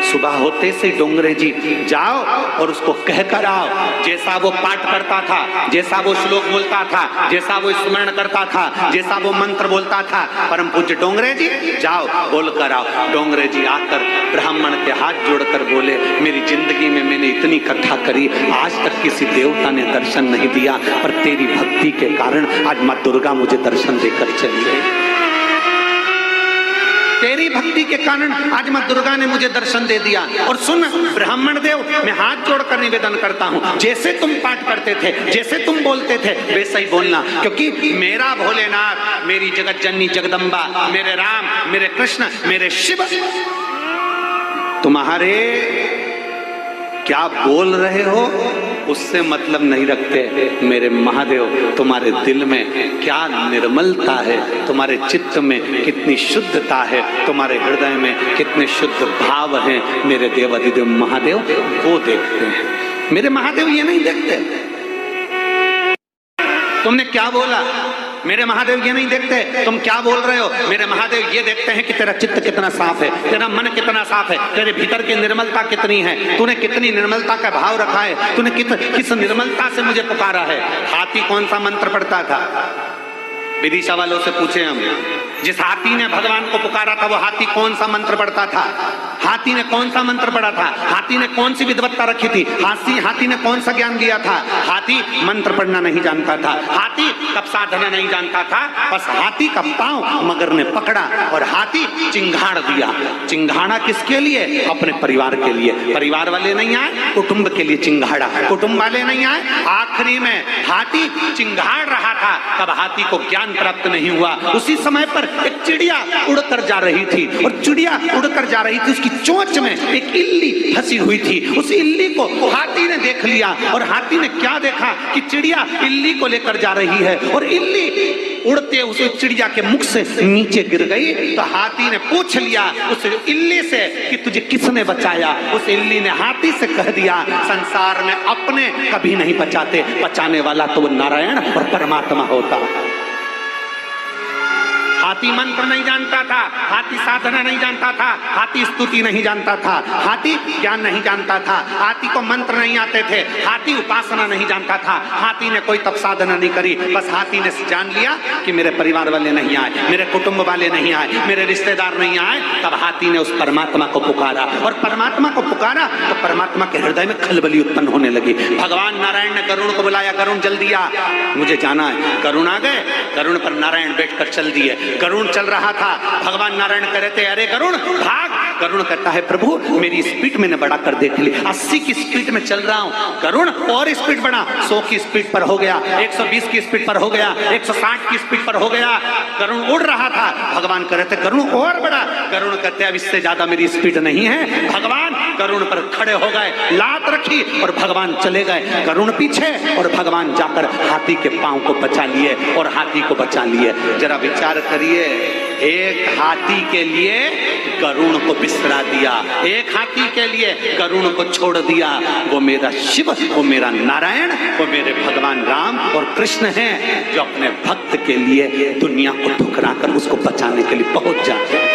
सुबह होते से डोंगरे जी जाओ और उसको कह कर आओ, जैसा वो पाठ करता था, जैसा वो श्लोक बोलता था, जैसा वो स्मरण करता था, जैसा वो मंत्र बोलता था, परम पूज्य डोंगरे जी जाओ बोल कर आओ। डोंगरे जी आकर ब्राह्मण के हाथ जोड़कर बोले, मेरी जिंदगी में मैंने इतनी कथा करी, आज तक किसी देवता ने दर्शन नहीं दिया, पर तेरी भक्ति के कारण आज माँ दुर्गा मुझे दर्शन देकर चली गई। तेरी भक्ति के कारण आज माँ दुर्गा ने मुझे दर्शन दे दिया। और सुन ब्राह्मण देव, मैं हाथ जोड़कर निवेदन करता हूँ, जैसे तुम पाठ करते थे, जैसे तुम बोलते थे, वैसा ही बोलना, क्योंकि मेरा भोलेनाथ, मेरी जगत जननी जगदम्बा, मेरे राम, मेरे कृष्ण, मेरे शिव तुम्हारे क्या बोल रहे हो उससे मतलब नहीं रखते। मेरे महादेव तुम्हारे दिल में क्या निर्मलता है, तुम्हारे चित्त में कितनी शुद्धता है, तुम्हारे हृदय में कितने शुद्ध भाव हैं, मेरे देवाधिदेव महादेव वो देखते हैं। मेरे महादेव ये नहीं देखते तुमने क्या बोला, मेरे महादेव ये नहीं देखते तुम क्या बोल रहे हो। मेरे महादेव ये देखते हैं कि तेरा चित्त कितना साफ है, तेरा मन कितना साफ है, तेरे भीतर की निर्मलता कितनी है, तूने कितनी निर्मलता का भाव रखा है, तूने किस निर्मलता से मुझे पुकारा है। हाथी कौन सा मंत्र पढ़ता था? विदिशा वालों से पूछे हम, जिस हाथी ने भगवान को पुकारा था वो हाथी कौन सा मंत्र पढ़ता था? हाथी ने कौन सा मंत्र पढ़ा था? हाथी ने कौन सी विद्वत्ता रखी थी? हाथी ने कौन सा ज्ञान दिया था? हाथी मंत्र पढ़ना नहीं जानता था, हाथी कब साधना नहीं जानता था, बस हाथी का पांव मगर ने पकड़ा और हाथी चिंगाड़ दिया। चिंगाड़ा किसके लिए? अपने परिवार के लिए। परिवार वाले नहीं आए, कुटुंब के लिए चिंगाड़ा। कुटुंब वाले नहीं आए, आखिरी में हाथी चिंगाड़ रहा था, तब हाथी को ज्ञान प्राप्त नहीं हुआ। उसी समय पर एक चिड़िया उड़कर जा रही थी और चिड़िया उड़कर जा रही थी, उसकी चोंच में एक इल्ली फंसी हुई थी। उस इल्ली को हाथी ने देख लिया और हाथी ने क्या देखा कि चिड़िया इल्ली को लेकर जा रही है और इल्ली उड़ते उस चिड़िया के मुख से नीचे गिर गई। तो हाथी ने पूछ लिया उस इल्ली से कि तुझे किसने बचाया? उस इल्ली ने हाथी से कह दिया, संसार में अपने कभी नहीं बचाते, बचाने वाला तो वो नारायण और परमात्मा होता है। हाथी मंत्र नहीं जानता था, हाथी साधना नहीं जानता था, हाथी स्तुति नहीं जानता था, हाथी ज्ञान नहीं जानता था, हाथी को मंत्र नहीं आते थे, हाथी उपासना नहीं जानता था, हाथी ने कोई तप साधना नहीं करी। बस हाथी ने जान लिया कि मेरे परिवार वाले नहीं आए, मेरे कुटुंब वाले नहीं आए, मेरे रिश्तेदार नहीं आए। तब हाथी ने उस परमात्मा को पुकारा, और परमात्मा को पुकारा तो परमात्मा के हृदय में खलबली उत्पन्न होने लगी। भगवान नारायण ने गरुड़ को बुलाया, गरुड़ जल्दी आ, मुझे जाना है। गरुड़ आ गए, गरुड़ पर नारायण बैठकर चल दिए। गरुड़ चल रहा था, भगवान नारायण कह रहे थे अरे गरुड़ भाग। गरुड़ कहता है प्रभु मेरी स्पीड मैंने बढ़ा कर देख ली, 80 की स्पीड में चल रहा हूँ। गरुड़ और स्पीड बढ़ा, 100 की स्पीड पर हो गया, 120 की स्पीड पर हो गया, 160 की स्पीड पर हो गया। गरुड़ उड़ रहा था, भगवान कह रहे थे गरुड़ और बढ़ा। गरुड़ कहते अब इससे ज्यादा मेरी स्पीड नहीं है। भगवान गरुड़ पर खड़े हो गए, लात रखी और भगवान चले गए। गरुड़ पीछे और भगवान जाकर हाथी के पांव को बचा लिए और हाथी को बचा लिए। जरा विचार करिए, एक हाथी के लिए गरुड़ को बिसरा दिया, एक हाथी के लिए गरुड़ को छोड़ दिया। वो मेरा शिव, वो मेरा नारायण, वो मेरे भगवान राम और कृष्ण हैं जो अपने भक्त के लिए दुनिया को ठुकराकर उसको बचाने के लिए पहुंच जाते हैं।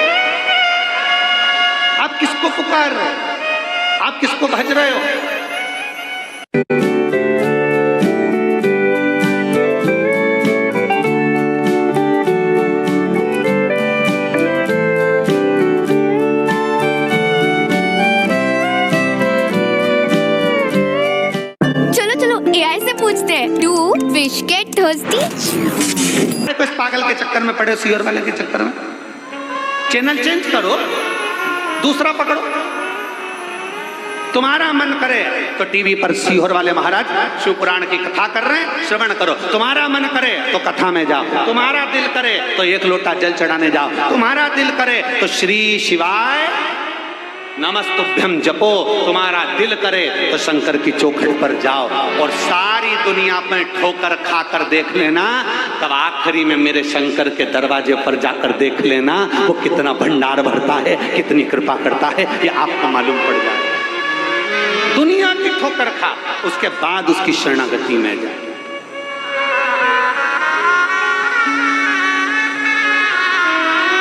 आप किसको पुकार रहे हो? आप किसको भज रहे हो? To fish get thirsty? इस पागल के चक्कर में पड़े, सीओर वाले के चक्कर में। चैनल चेंज करो, दूसरा पकड़ो। तुम्हारा मन करे तो टीवी पर सीहोर वाले महाराज शिव पुराण की कथा कर रहे हैं, श्रवण करो। तुम्हारा मन करे तो कथा में जाओ, तुम्हारा दिल करे तो एक लोटा जल चढ़ाने जाओ, तुम्हारा दिल करे तो श्री शिवाय नमस्तुभ्यम जपो, तुम्हारा दिल करे तो शंकर की चौखट पर जाओ। और सारी दुनिया में ठोकर खाकर देख लेना, तब आखिरी में मेरे शंकर के दरवाजे पर जाकर देख लेना वो कितना भंडार भरता है, कितनी कृपा करता है, ये आपको मालूम पड़ जाए। दुनिया की ठोकर खा, उसके बाद उसकी शरणागति में जाए।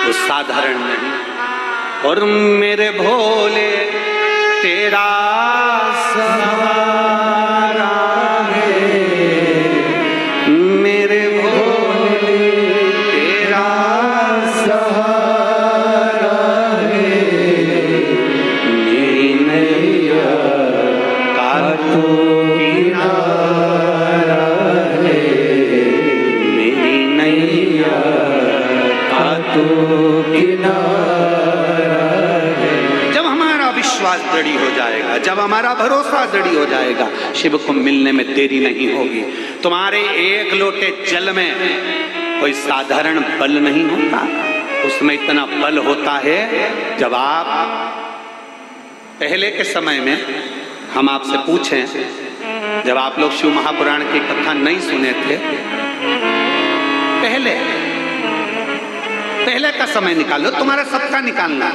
वो साधारण नहीं। और मेरे भोले तेरा सहारा है, मेरे भोले तेरा सहारा है, मेरी नैया का तू किनारा है, मेरी नैया का तू किनारा। विश्वास दृढ़ हो जाएगा, जब हमारा भरोसा दृढ़ हो जाएगा, शिव को मिलने में देरी नहीं होगी। तुम्हारे एक लोटे जल में कोई साधारण बल नहीं होता, उसमें इतना बल होता है। जब आप पहले के समय में हम आपसे पूछें, जब आप लोग शिव महापुराण की कथा नहीं सुने थे, पहले का समय निकालो, तुम्हारा सबका निकालना।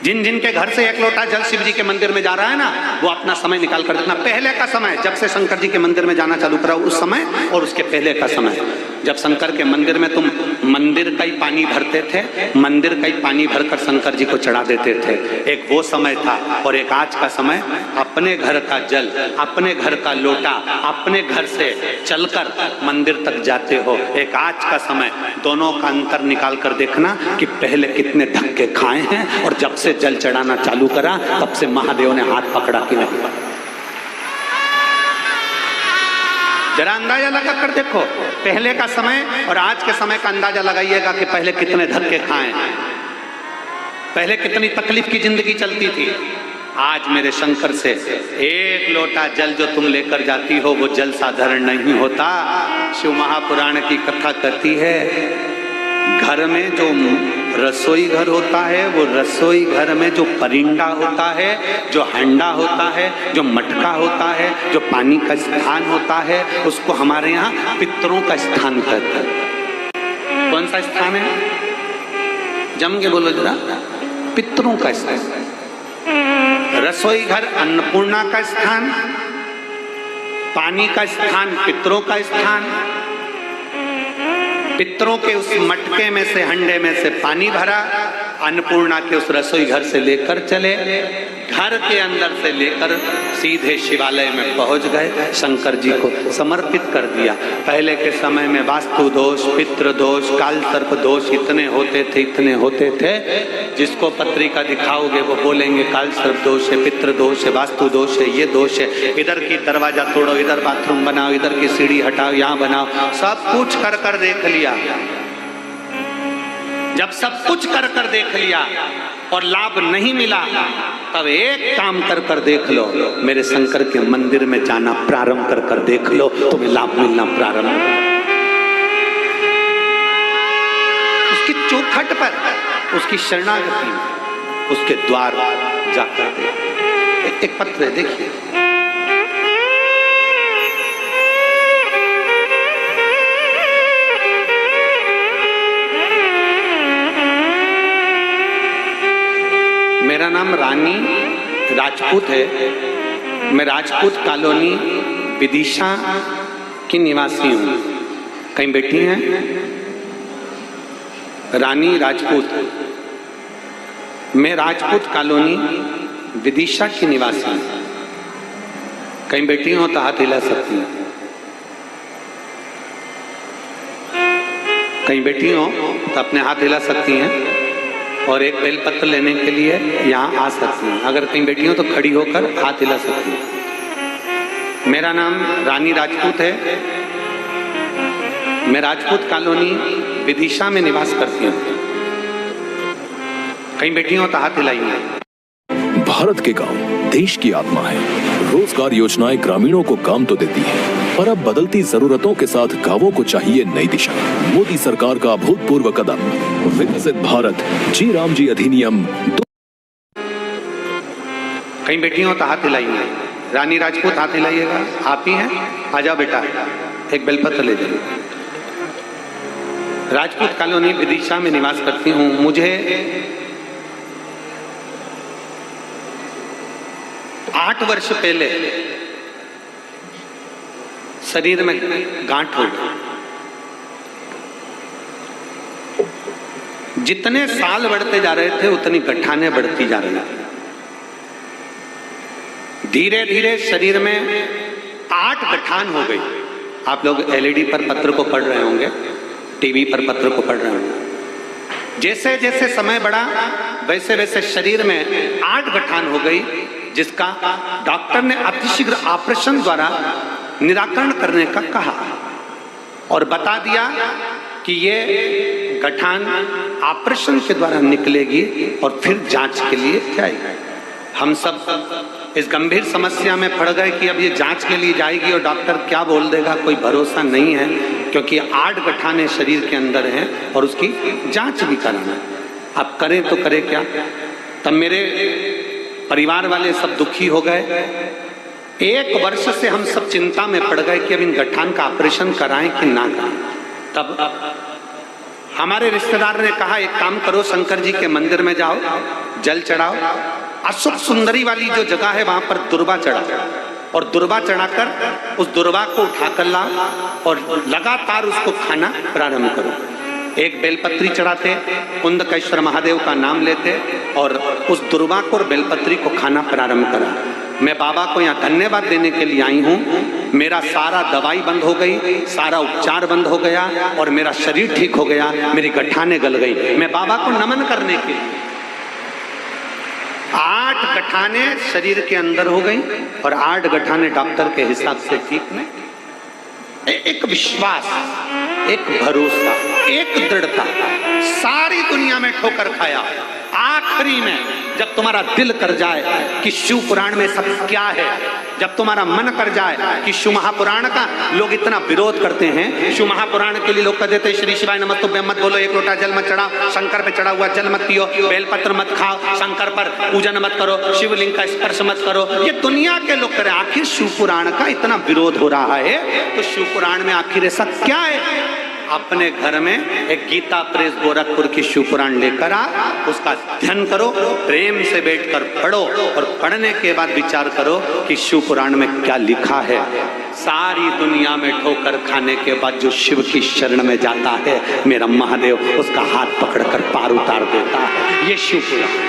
जिन जिन के घर से एक लोटा जल शिव जी के मंदिर में जा रहा है ना, वो अपना समय निकाल कर देखना। पहले का समय, जब से शंकर जी के मंदिर में जाना चालू करा उस समय, और उसके पहले का समय, जब शंकर के मंदिर में तुम मंदिर का ही पानी भरते थे, मंदिर का ही पानी भरकर शंकर जी को चढ़ा देते थे। एक वो समय था, और एक आज का समय। अपने घर का जल, अपने घर का लोटा, अपने घर से चलकर मंदिर तक जाते हो। एक आज का समय, दोनों का अंतर निकाल कर देखना कि पहले कितने धक्के खाए हैं, और जब से जल चढ़ाना चालू करा तब से महादेव ने हाथ पकड़ा कि नहीं। जरा अंदाजा लगा कर देखो, पहले का समय और आज के समय का अंदाजा लगाइएगा कि पहले कितने धक्के खाए, पहले कितनी तकलीफ की जिंदगी चलती थी। आज मेरे शंकर से एक लोटा जल जो तुम लेकर जाती हो, वो जल साधारण नहीं होता। शिव महापुराण की कथा कहती है, घर में जो रसोई घर होता है, वो रसोई घर में जो परिंदा होता है, जो हंडा होता है, जो मटका होता है, जो पानी का स्थान होता है, उसको हमारे यहाँ पितरों का स्थान कहते हैं। कौन सा स्थान है? जम के बोलो जरा। पितरों का स्थान। रसोई घर अन्नपूर्णा का स्थान, पानी का स्थान पितरों का स्थान, पितरों के उस मटके में से, हंडे में से पानी भरा, अन्नपूर्णा के उस रसोई घर से लेकर चले, घर के अंदर से लेकर सीधे शिवालय में पहुंच गए, शंकर जी को समर्पित कर दिया। पहले के समय में वास्तु दोष, पितृ दोष, काल सर्प दोष इतने होते थे, जिसको पत्रिका दिखाओगे वो बोलेंगे काल सर्प दोष है, पितृ दोष है, वास्तु दोष है, ये दोष है, इधर की दरवाजा तोड़ो, इधर बाथरूम बनाओ, इधर की सीढ़ी हटाओ, यहाँ बनाओ, सब कुछ कर देख लिया। जब सब कुछ कर देख लिया और लाभ नहीं मिला, तब एक काम कर देख लो, मेरे शंकर के मंदिर में जाना प्रारंभ कर देख लो, तुम्हें लाभ मिलना प्रारंभ। उसकी चौखट पर, उसकी शरणागति में, उसके द्वार जाकर देख। एक पत्र है, देखिए, मेरा नाम रानी राजपूत है, मैं राजपूत कॉलोनी विदिशा की निवासी हूँ। कहीं बैठी हैं? रानी राजपूत, मैं राजपूत कॉलोनी विदिशा की निवासी हूँ। कहीं बैठी हो तो हाथ हिला सकती हैं। कहीं बैठी हो तो अपने हाथ हिला सकती हैं और एक बेलपत्र लेने के लिए यहाँ आ सकती हैं। अगर कहीं बैठी हो तो खड़ी होकर हाथ हिला सकती हैं। मेरा नाम रानी राजपूत है, मैं राजपूत कॉलोनी विदिशा में निवास करती हूँ। कहीं बैठी हो तो हाथ हिलाइए। भारत के गांव देश की आत्मा है। रोजगार योजनाएं ग्रामीणों को काम तो देती है, पर अब बदलती जरूरतों के साथ गांवों को चाहिए नई दिशा। मोदी सरकार का अभूतपूर्व कदम विकसित भारत जी राम जी अधिनियम। कहीं बैठी हो तो हाथ हिलाइए। रानी राजपूत, हाथ हिलाइएगा। आप ही हैं? आ जाओ बेटा, एक बेलपत्र ले जाइए। राजपूत कॉलोनी विदिशा में निवास करती हूँ। मुझे 8 वर्ष पहले शरीर में गांठ हो गई। जितने साल बढ़ते जा रहे थे उतनी गठाने बढ़ती जा रही थी। धीरे धीरे शरीर में 8 गठान हो गई। आप लोग एलईडी पर पत्र को पढ़ रहे होंगे, टीवी पर पत्र को पढ़ रहे होंगे। जैसे जैसे समय बढ़ा वैसे वैसे शरीर में 8 गठान हो गई, जिसका डॉक्टर ने अतिशीघ्र ऑपरेशन द्वारा निराकरण करने का कहा और बता दिया कि ये गठान ऑपरेशन के द्वारा निकलेगी और फिर जांच के लिए जाएगी। हम सब इस गंभीर समस्या में पड़ गए कि अब ये जांच के लिए जाएगी और डॉक्टर क्या बोल देगा, कोई भरोसा नहीं है, क्योंकि 8 गठाने शरीर के अंदर हैं और उसकी जांच भी कराना है। अब करें तो करें क्या? तब मेरे परिवार वाले सब दुखी हो गए। 1 वर्ष से हम सब चिंता में पड़ गए कि अब इन गठान का ऑपरेशन कराएं कि ना कराएं। तब हमारे रिश्तेदार ने कहा, एक काम करो, शंकर जी के मंदिर में जाओ, जल चढ़ाओ, अशोक सुंदरी वाली जो जगह है वहां पर दुर्वा चढ़ाओ और दुर्वा चढ़ाकर उस दुर्वा को उठाकर लाओ और लगातार उसको खाना प्रारंभ करो। एक बेलपत्री चढ़ाते, कुंदकेश्वर महादेव का नाम लेते और उस दुर्वा को और बेलपत्री को खाना प्रारंभ करा। मैं बाबा को यहाँ धन्यवाद देने के लिए आई हूँ। मेरा सारा दवाई बंद हो गई, सारा उपचार बंद हो गया और मेरा शरीर ठीक हो गया, मेरी गठाने गल गई। मैं बाबा को नमन करने के लिए 8 गठाने शरीर के अंदर हो गई और 8 गठाने डॉक्टर के हिसाब से ठीक नहीं। एक विश्वास, एक भरोसा, एक दृढ़ता, सारी दुनिया में ठोकर खाया। आखिरी में जब तुम्हारा दिल कर जाए कि शिव पुराण में सब क्या है, जब तुम्हारा मन कर जाए कि शिव महापुराण का लोग इतना विरोध करते हैं, शिव महापुराण के लिए लोग कहते थे श्री शिवाय नमस्तुभ्यं मत बोलो, 1 लोटा जल मत चढ़ाओ, शंकर पे चढ़ा हुआ जल मत पियो, बेलपत्र मत खाओ, शंकर पर पूजन मत करो, शिवलिंग का स्पर्श मत करो, ये दुनिया के लोग करें। आखिर शिव पुराण का इतना विरोध हो रहा है तो शिव पुराण में आखिर ऐसा क्या है अपने घर में एक गीता प्रेस गोरखपुर की शिव पुराण लेकर आ, उसका अध्ययन करो, प्रेम से बैठकर पढ़ो और पढ़ने के बाद विचार करो कि शिव पुराण में क्या लिखा है। सारी दुनिया में ठोकर खाने के बाद जो शिव की शरण में जाता है, मेरा महादेव उसका हाथ पकड़कर पार उतार देता है। ये शिव पुराण।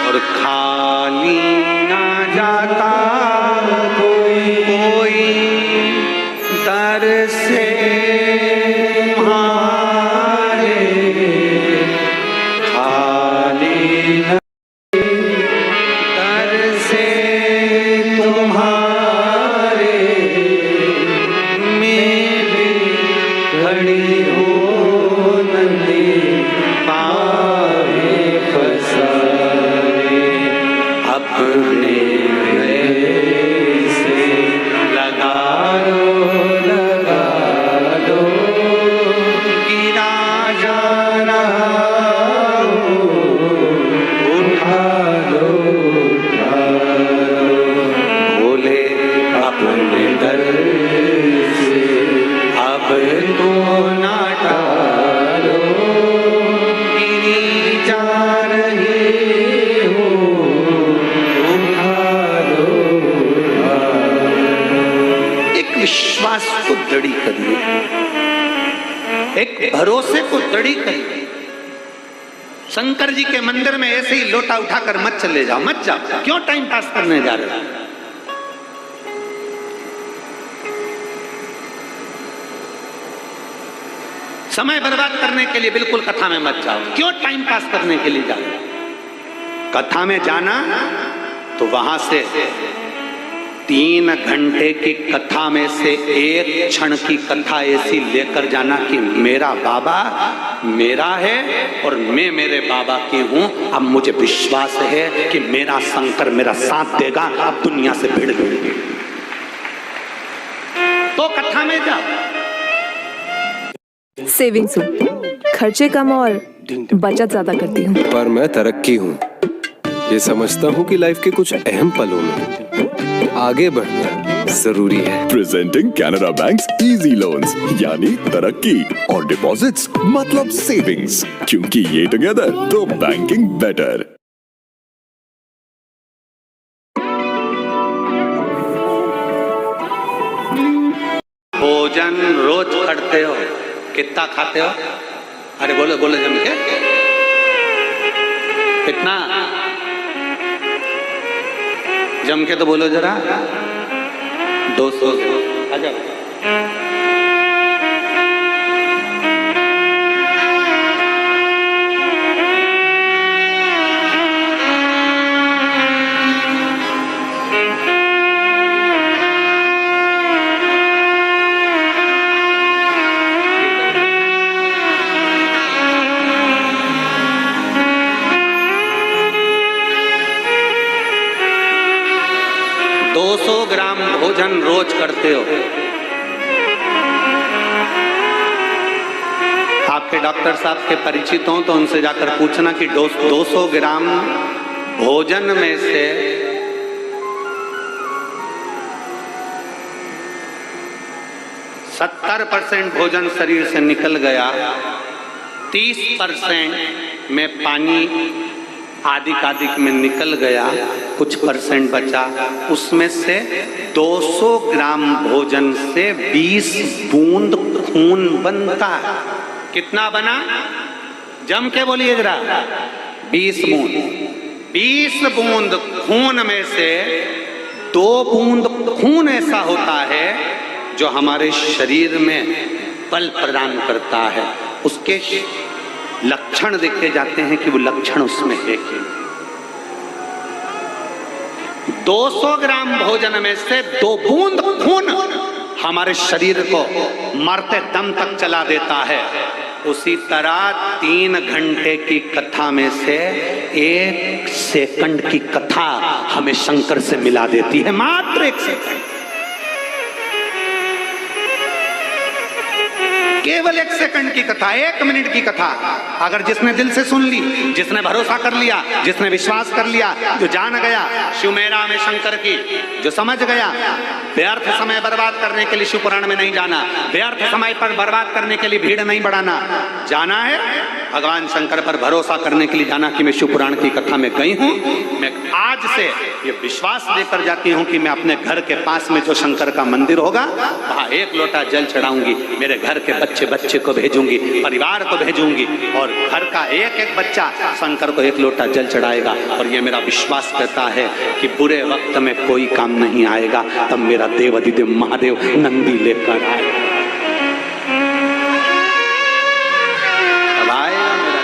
और खाली ना जाता कोई दर से तुम्हारे, खाली ना दर से तुम्हारे, मैं भी खड़ी हूँ नंदी पावे फसाए, अपने से लगा दो गिरा जा रहा उठा लो बोले अपने दर से अब तो ना टालो, गिरी जा रही हो विश्वास को दृढ़ी करिए, एक भरोसे को दृढ़ी करिए। शंकर जी के मंदिर में ऐसे ही लोटा उठाकर मत चले जाओ, मत जाओ। क्यों टाइम पास करने जा रहे हो? समय बर्बाद करने के लिए बिल्कुल कथा में मत जाओ। क्यों टाइम पास करने के लिए जा रहे हो? कथा में जाना तो वहां से 3 घंटे की कथा में से एक क्षण की कथा ऐसी लेकर जाना कि मेरा बाबा मेरा है और मैं मेरे बाबा की हूं। अब मुझे विश्वास है कि मेरा शंकर मेरा साथ देगा। अब दुनिया से भिड़ लूंगी तो कथा में जाओ। सेविंग्स हूँ, खर्चे कम और बचत ज्यादा करती हूँ। पर मैं तरक्की हूँ, ये समझता हूँ कि लाइफ के कुछ अहम पलों में आगे बढ़ना जरूरी है। Presenting Canara banks easy loans, यानी तरक्की और डिपॉजिट्स मतलब सेविंग्स, क्योंकि ये टुगेदर तो बैंकिंग बेटर। भोजन रोज करते हो, कितना खाते हो? अरे बोलो बोलो जम के, कितना जम के तो बोलो जरा। 200। आजा। 200 ग्राम भोजन रोज करते हो। आपके डॉक्टर साहब के परिचित हो तो उनसे जाकर पूछना कि 200 ग्राम भोजन में से 70% भोजन शरीर से निकल गया, 30% में पानी आदिक में निकल गया, कुछ परसेंट बचा। उसमें से 200 ग्राम भोजन से 20 बूंद खून बनता है। कितना बना? जम के बोलिए जरा। 20 बूंद। 20 बूंद खून में से 2 बूंद खून ऐसा होता है जो हमारे शरीर में बल प्रदान करता है। उसके लक्षण देखे जाते हैं कि वो लक्षण उसमें है कि 200 ग्राम भोजन में से 2 बूंद खून हमारे शरीर को मरते दम तक चला देता है। उसी तरह 3 घंटे की कथा में से 1 सेकंड की कथा हमें शंकर से मिला देती है। मात्र 1 सेकंड। केवल 1 सेकंड की कथा, 1 मिनट की कथा, अगर जिसने दिल से सुन ली, जिसने भरोसा कर लिया, जिसने विश्वास कर लिया, जो जान गया शिव मेरा में शंकर की, जो समझ गया, व्यर्थ समय बर्बाद करने के लिए शिव पुराण में नहीं जाना, व्यर्थ समय पर बर्बाद करने के लिए भीड़ नहीं बढ़ाना, जाना है भगवान शंकर पर भरोसा करने के लिए जाना कि मैं शिव पुराण की कथा में गई हूं, मैं आज से ये विश्वास लेकर जाती हूं कि मैं अपने घर के पास में जो शंकर का मंदिर होगा वहां 1 लोटा जल चढ़ाऊंगी, मेरे घर के बच्चे को भेजूंगी, परिवार को भेजूंगी, और घर का एक बच्चा शंकर को 1 लोटा जल चढ़ाएगा। और ये मेरा विश्वास कहता है कि बुरे वक्त में कोई काम नहीं आएगा, तब मेरा देवाधिदेव महादेव नंदी लेकर आएगा। अब आएगा मेरा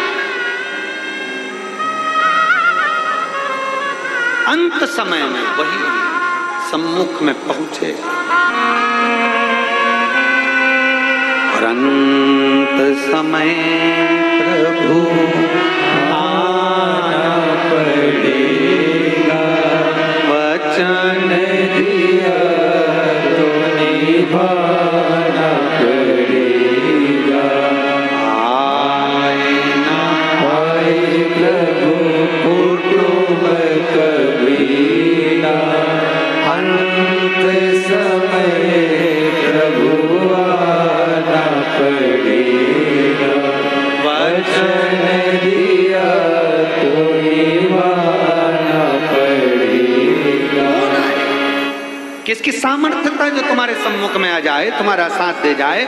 अंत समय में, वही सम्मुख में पहुंचे, और अंत समय प्रभु आना पड़ेगा, वचन दिया तो निभाना पड़ेगा। आए ना आए प्रभु कुटुंब कभी ना, अंत समय प्रभु आना पड़ेगा, वचन दिया तो निभाना पड़ेगा। किसकी सामर्थ्यता जो तुम्हारे सम्मुख में आ जाए, तुम्हारा साथ दे जाए।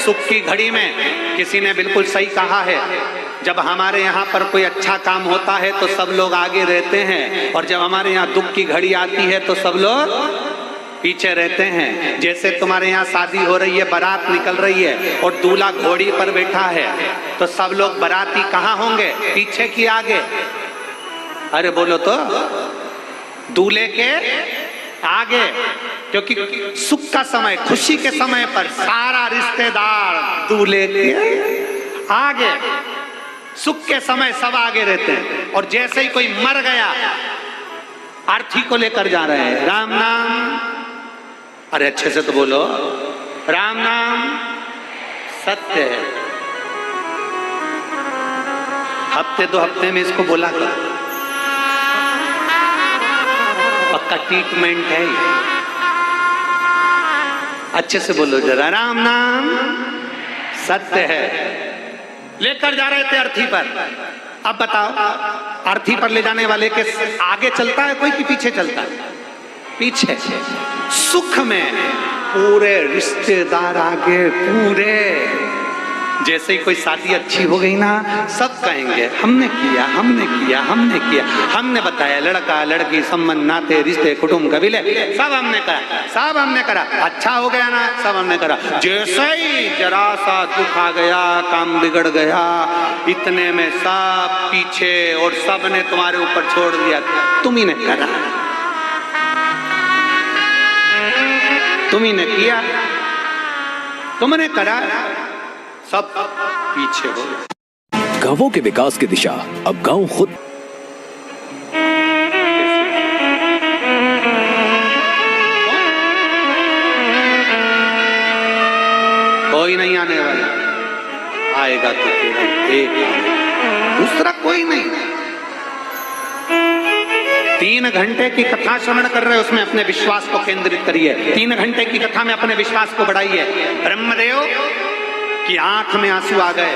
सुख की घड़ी में किसी ने बिल्कुल सही कहा है, जब हमारे यहाँ पर कोई अच्छा काम होता है तो सब लोग आगे रहते हैं, और जब हमारे यहाँ दुख की घड़ी आती है तो सब लोग पीछे रहते हैं। जैसे तुम्हारे यहाँ शादी हो रही है, बारात निकल रही है और दूल्हा घोड़ी पर बैठा है, तो सब लोग बाराती कहाँ होंगे, पीछे की आगे? अरे बोलो तो, दूल्हे के आगे, क्योंकि सुख का समय, खुशी के समय पर सारा रिश्तेदार दूल्हे के आगे, सुख के समय सब आगे रहते हैं। और जैसे ही कोई मर गया, अर्थी को लेकर जा रहे हैं, राम नाम, अरे अच्छे से तो बोलो, राम नाम सत्य है। हफ्ते 2 हफ्ते में इसको बोला कर, पक्का ट्रीटमेंट है। अच्छे से बोलो जरा, राम नाम सत्य है। लेकर जा रहे थे अर्थी पर, अब बताओ अर्थी पर ले जाने वाले के आगे चलता है कोई कि पीछे चलता है? पीछे। सुख में पूरे रिश्तेदार आगे, पूरे। जैसे ही कोई शादी अच्छी हो गई ना, सब कहेंगे हमने किया, हमने किया, हमने किया, हमने बताया, लड़का लड़की संबंध नाते रिश्ते कुटुंब कबीले सब हमने करा, सब हमने करा। अच्छा हो गया ना, सब हमने करा। जैसे ही जरा सा दुख आ गया, काम बिगड़ गया, इतने में सब पीछे, और सब ने तुम्हारे ऊपर छोड़ दिया, तुम ही ने करा, तुम्ही ने किया, तुमने करा, सब पीछे हो गए। गांवों के विकास की दिशा अब गांव खुद। कोई नहीं आने वाला, आएगा तो केवल एक, दूसरा कोई नहीं। 3 घंटे की कथा श्रवण कर रहे हो, उसमें अपने विश्वास को केंद्रित करिए। 3 घंटे की कथा में अपने विश्वास को बढ़ाइए। ब्रह्मदेव की आंख में आंसू आ गए,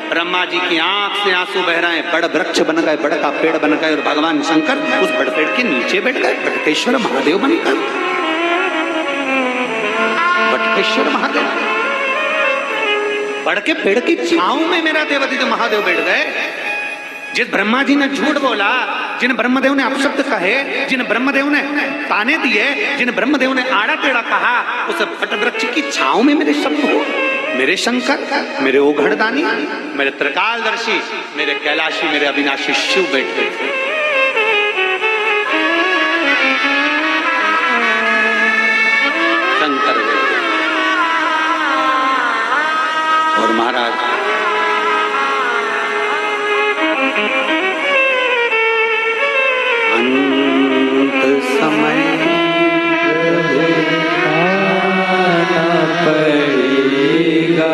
ब्रह्मा जी की आंख से आंसू बह रहे हैं, बड़ वृक्ष बन गए, बड़ का पेड़ बन गए, और भगवान शंकर उस बड़ पेड़ के नीचे बैठ गए, बटकेश्वर महादेव बनकर। बटकेश्वर महादेव, बड़ के पेड़ की छांव में मेरा देवाधिदेव महादेव बैठ गए। जिस ब्रह्मा जी ने झूठ बोला, जिन ब्रह्मदेव ने अपशब्द कहे, जिन ब्रह्मदेव ने ताने दिए, जिन ब्रह्मदेव ने आड़ा टेढ़ा कहा, उस बट वृक्ष की छांव में मेरे शब्द हो, मेरे शंकर, मेरे ओघड़दानी, मेरे त्रिकालदर्शी, मेरे कैलाशी, मेरे अविनाशी शिव बैठ गए थे। शंकर बैठे और महाराज अंत समय आना पड़ेगा,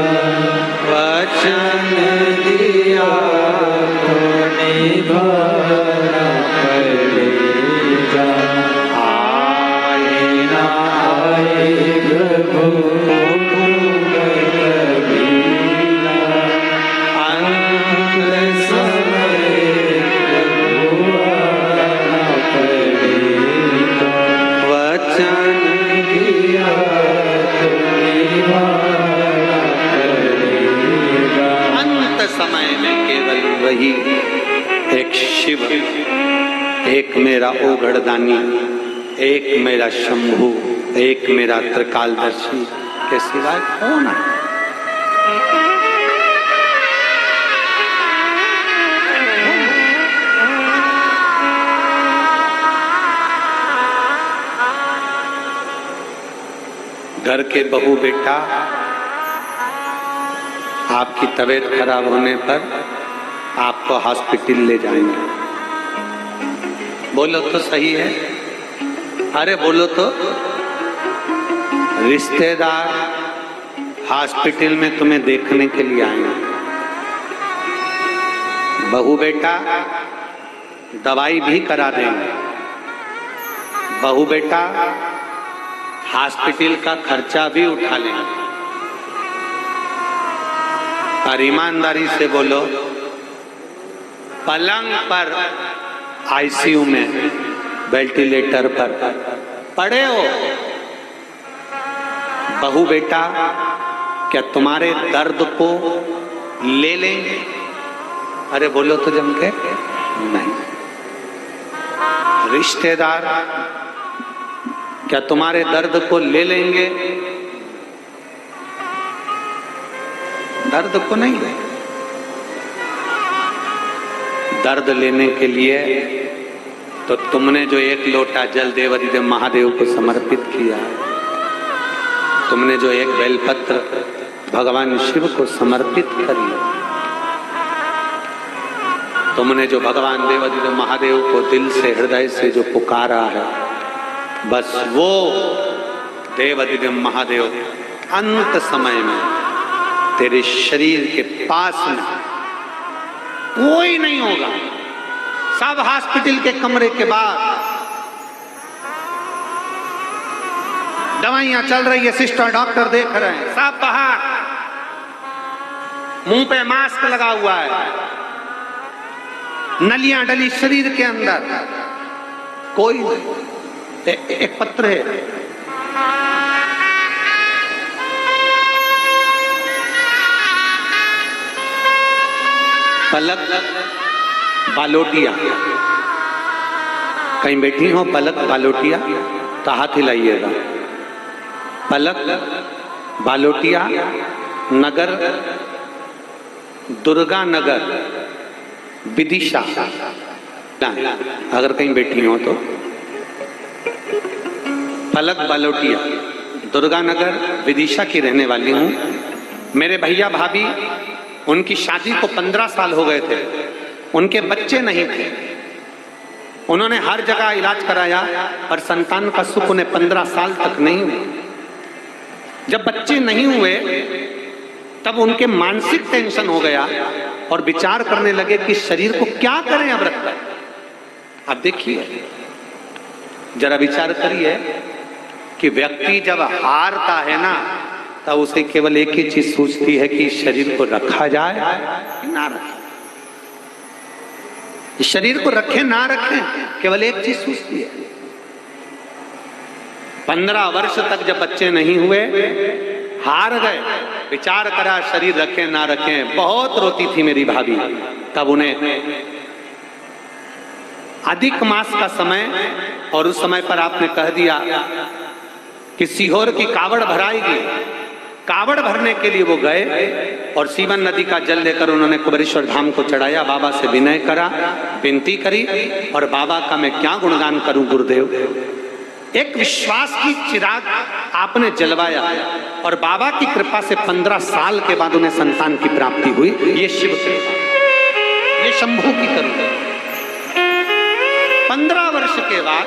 निभाना पड़ेगा, आए ना आए प्रभु कबीरा, अंत समय प्रभु आना पड़ेगा, वचन दिया तो निभाना पड़ेगा। अंत समय में केवल वही एक शिव, एक मेरा ओघड़दानी, एक मेरा शंभु, एक मेरा त्रिकालदर्शी के सिवाय कौन है? घर के बहू बेटा आपकी तबीयत खराब होने पर आपको हॉस्पिटल ले जाएंगे। बोलो तो सही है, अरे बोलो तो। रिश्तेदार हॉस्पिटल में तुम्हें देखने के लिए आएंगे। बहू बेटा दवाई भी करा देंगे। बहू बेटा हॉस्पिटल का खर्चा भी उठा लेंगे। और ईमानदारी से बोलो, पलंग पर आईसीयू में वेंटिलेटर पर पड़े हो, बहू बेटा क्या तुम्हारे दर्द को ले लेंगे? अरे बोलो तो जम के नहीं। रिश्तेदार क्या तुम्हारे दर्द को ले लेंगे? दर्द को नहीं ले। दर्द लेने के लिए तो तुमने जो एक लोटा जल देवाधिदेव महादेव को समर्पित किया, तुमने जो एक बेलपत्र भगवान शिव को समर्पित कर लिया, तुमने जो भगवान देवाधिदेव महादेव को दिल से हृदय से जो पुकारा है, बस वो देवाधिदेव महादेव अंत समय में तेरे शरीर के पास में कोई नहीं होगा। सब हॉस्पिटल के कमरे के बाद दवाइयां चल रही है, सिस्टर डॉक्टर देख रहे हैं, सब बाहर, मुंह पे मास्क लगा हुआ है, नलियां डली शरीर के अंदर, कोई नहीं। एक पत्र है, पलक बालोटिया, कहीं बैठी हो पलक बालोटिया तो हाथ हिलाइएगा। पलक बालोटिया, नगर दुर्गा नगर, विदिशा, अगर कहीं बैठी हो तो। पलक बालोटिया दुर्गा नगर विदिशा की रहने वाली हूँ। मेरे भैया भाभी, उनकी शादी को 15 साल हो गए थे, उनके बच्चे नहीं थे। उन्होंने हर जगह इलाज कराया पर संतान का सुख उन्हें 15 साल तक नहीं हुआ। जब बच्चे नहीं हुए तब उनके मानसिक टेंशन हो गया और विचार करने लगे कि शरीर को क्या करें अब रखकर। अब देखिए, जरा विचार करिए कि व्यक्ति जब हारता है ना, तब उसे केवल एक ही चीज सोचती है कि शरीर को रखा जाए कि ना रखे। शरीर को रखे ना रखे, केवल एक चीज सोचती है। 15 वर्ष तक जब बच्चे नहीं हुए, हार गए, विचार करा शरीर रखें ना रखें। बहुत रोती थी मेरी भाभी। तब उन्हें अधिक मास का समय, और उस समय पर आपने कह दिया कि सीहोर की कावड़ भराएगी। कावड़ भरने के लिए वो गए और सीवन नदी का जल लेकर उन्होंने कुबेरेश्वर धाम को चढ़ाया। बाबा से विनय करा, विनती करी, और बाबा का मैं क्या गुणगान करूं गुरुदेव। एक विश्वास की चिराग आपने जलवाया और बाबा की कृपा से 15 साल के बाद उन्हें संतान की प्राप्ति हुई। ये शिव कृपा, ये शंभू की करुणा। 15 वर्ष के बाद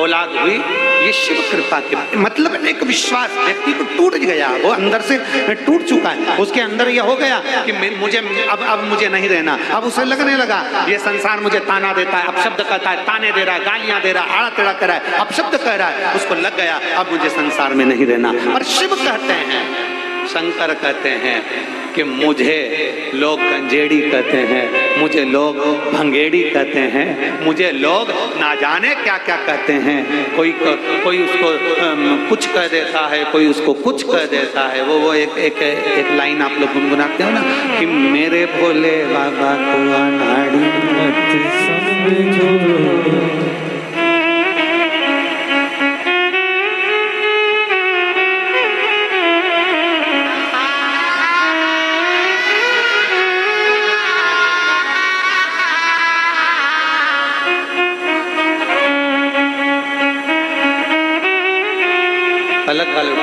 औलाद हुई, ये शिव कृपा के मतलब एक विश्वास व्यक्ति को टूट गया, वो अंदर से टूट चुका है, उसके अंदर ये हो गया कि मुझे अब मुझे नहीं रहना। अब उसे लगने लगा ये संसार मुझे ताना देता है, अपशब्द कहता है, ताने दे रहा है, गालियां दे रहा है, आड़ा टेढ़ा कर रहा है, अपशब्द कह रहा है, उसको लग गया अब मुझे संसार में नहीं रहना। पर शिव कहते हैं, शंकर कहते हैं कि मुझे लोग गंजेड़ी कहते हैं, मुझे लोग भंगेड़ी कहते हैं, मुझे लोग ना जाने क्या क्या कहते हैं। कोई उसको कुछ कह देता है, कोई उसको कुछ कह देता है। वो एक लाइन आप लोग गुनगुनाते हो ना कि मेरे भोले बाबा को अनाड़ी मत समझो। अलग अलग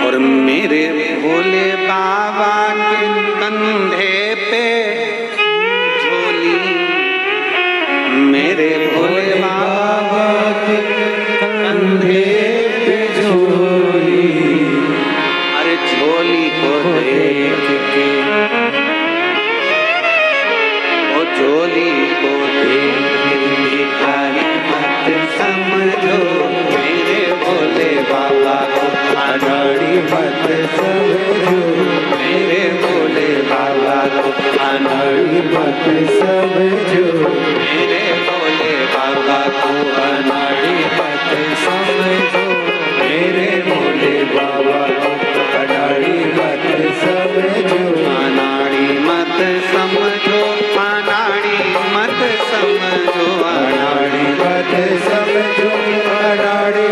और मेरे भोले बाबा के कंधे पे झोली, मेरे भोले बाबा के कंधे पे झोली, अरे झोली को देख के, ओ झोली को देख के भिखारी मत समझो, मेरे भोले बाबा को अनाड़ी मत समझो, मेरे भोले बाबा को अनाड़ी मत समझो, मेरे भोले बाबा को अनाड़ी मत समझो, मेरे भोले बाबा को अनाड़ी मत समझो, अनाड़ी मत समझो, अनाड़ी मत समझो, अनाड़ी मत समझो, अनाड़ी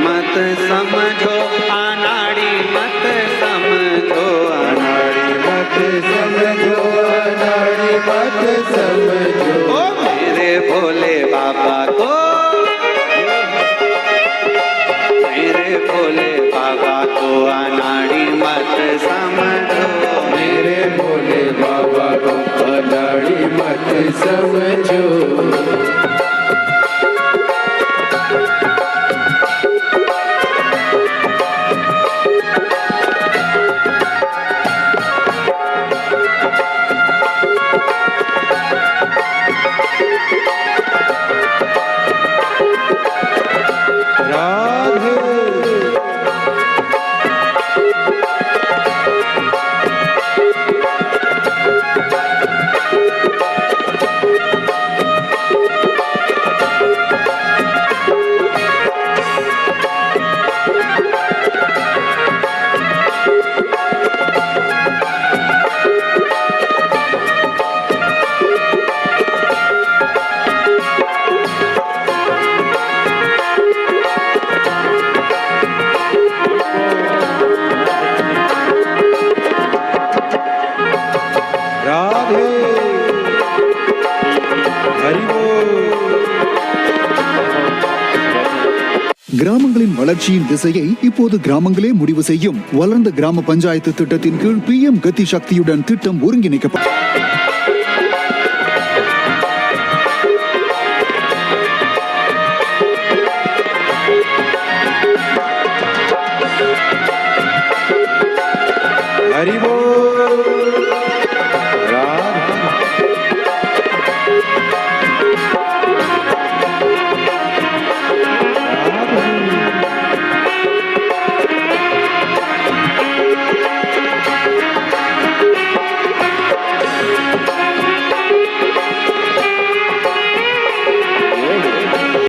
मत समझो, अनाड़ी मत समझो, अनाड़ी मत समझो, अनाड़ी मत समझो, अनाड़ी मत समझो, ओ मेरे भोले बाबा को, मेरे भोले बाबा को अनाड़ी मत समझो, मेरे भोले बाबा को अनाड़ी मत समझो। கிராமங்களின் வளர்ச்சியின் திசையை இப்போது கிராமங்களே முடிவு செய்யும் வளர்ந்த கிராம பஞ்சாயத்து திட்டத்தின் கீழ் PM கதி சக்தியுடன் திட்டம் ஒருங்கிணைக்கப்பட்டது.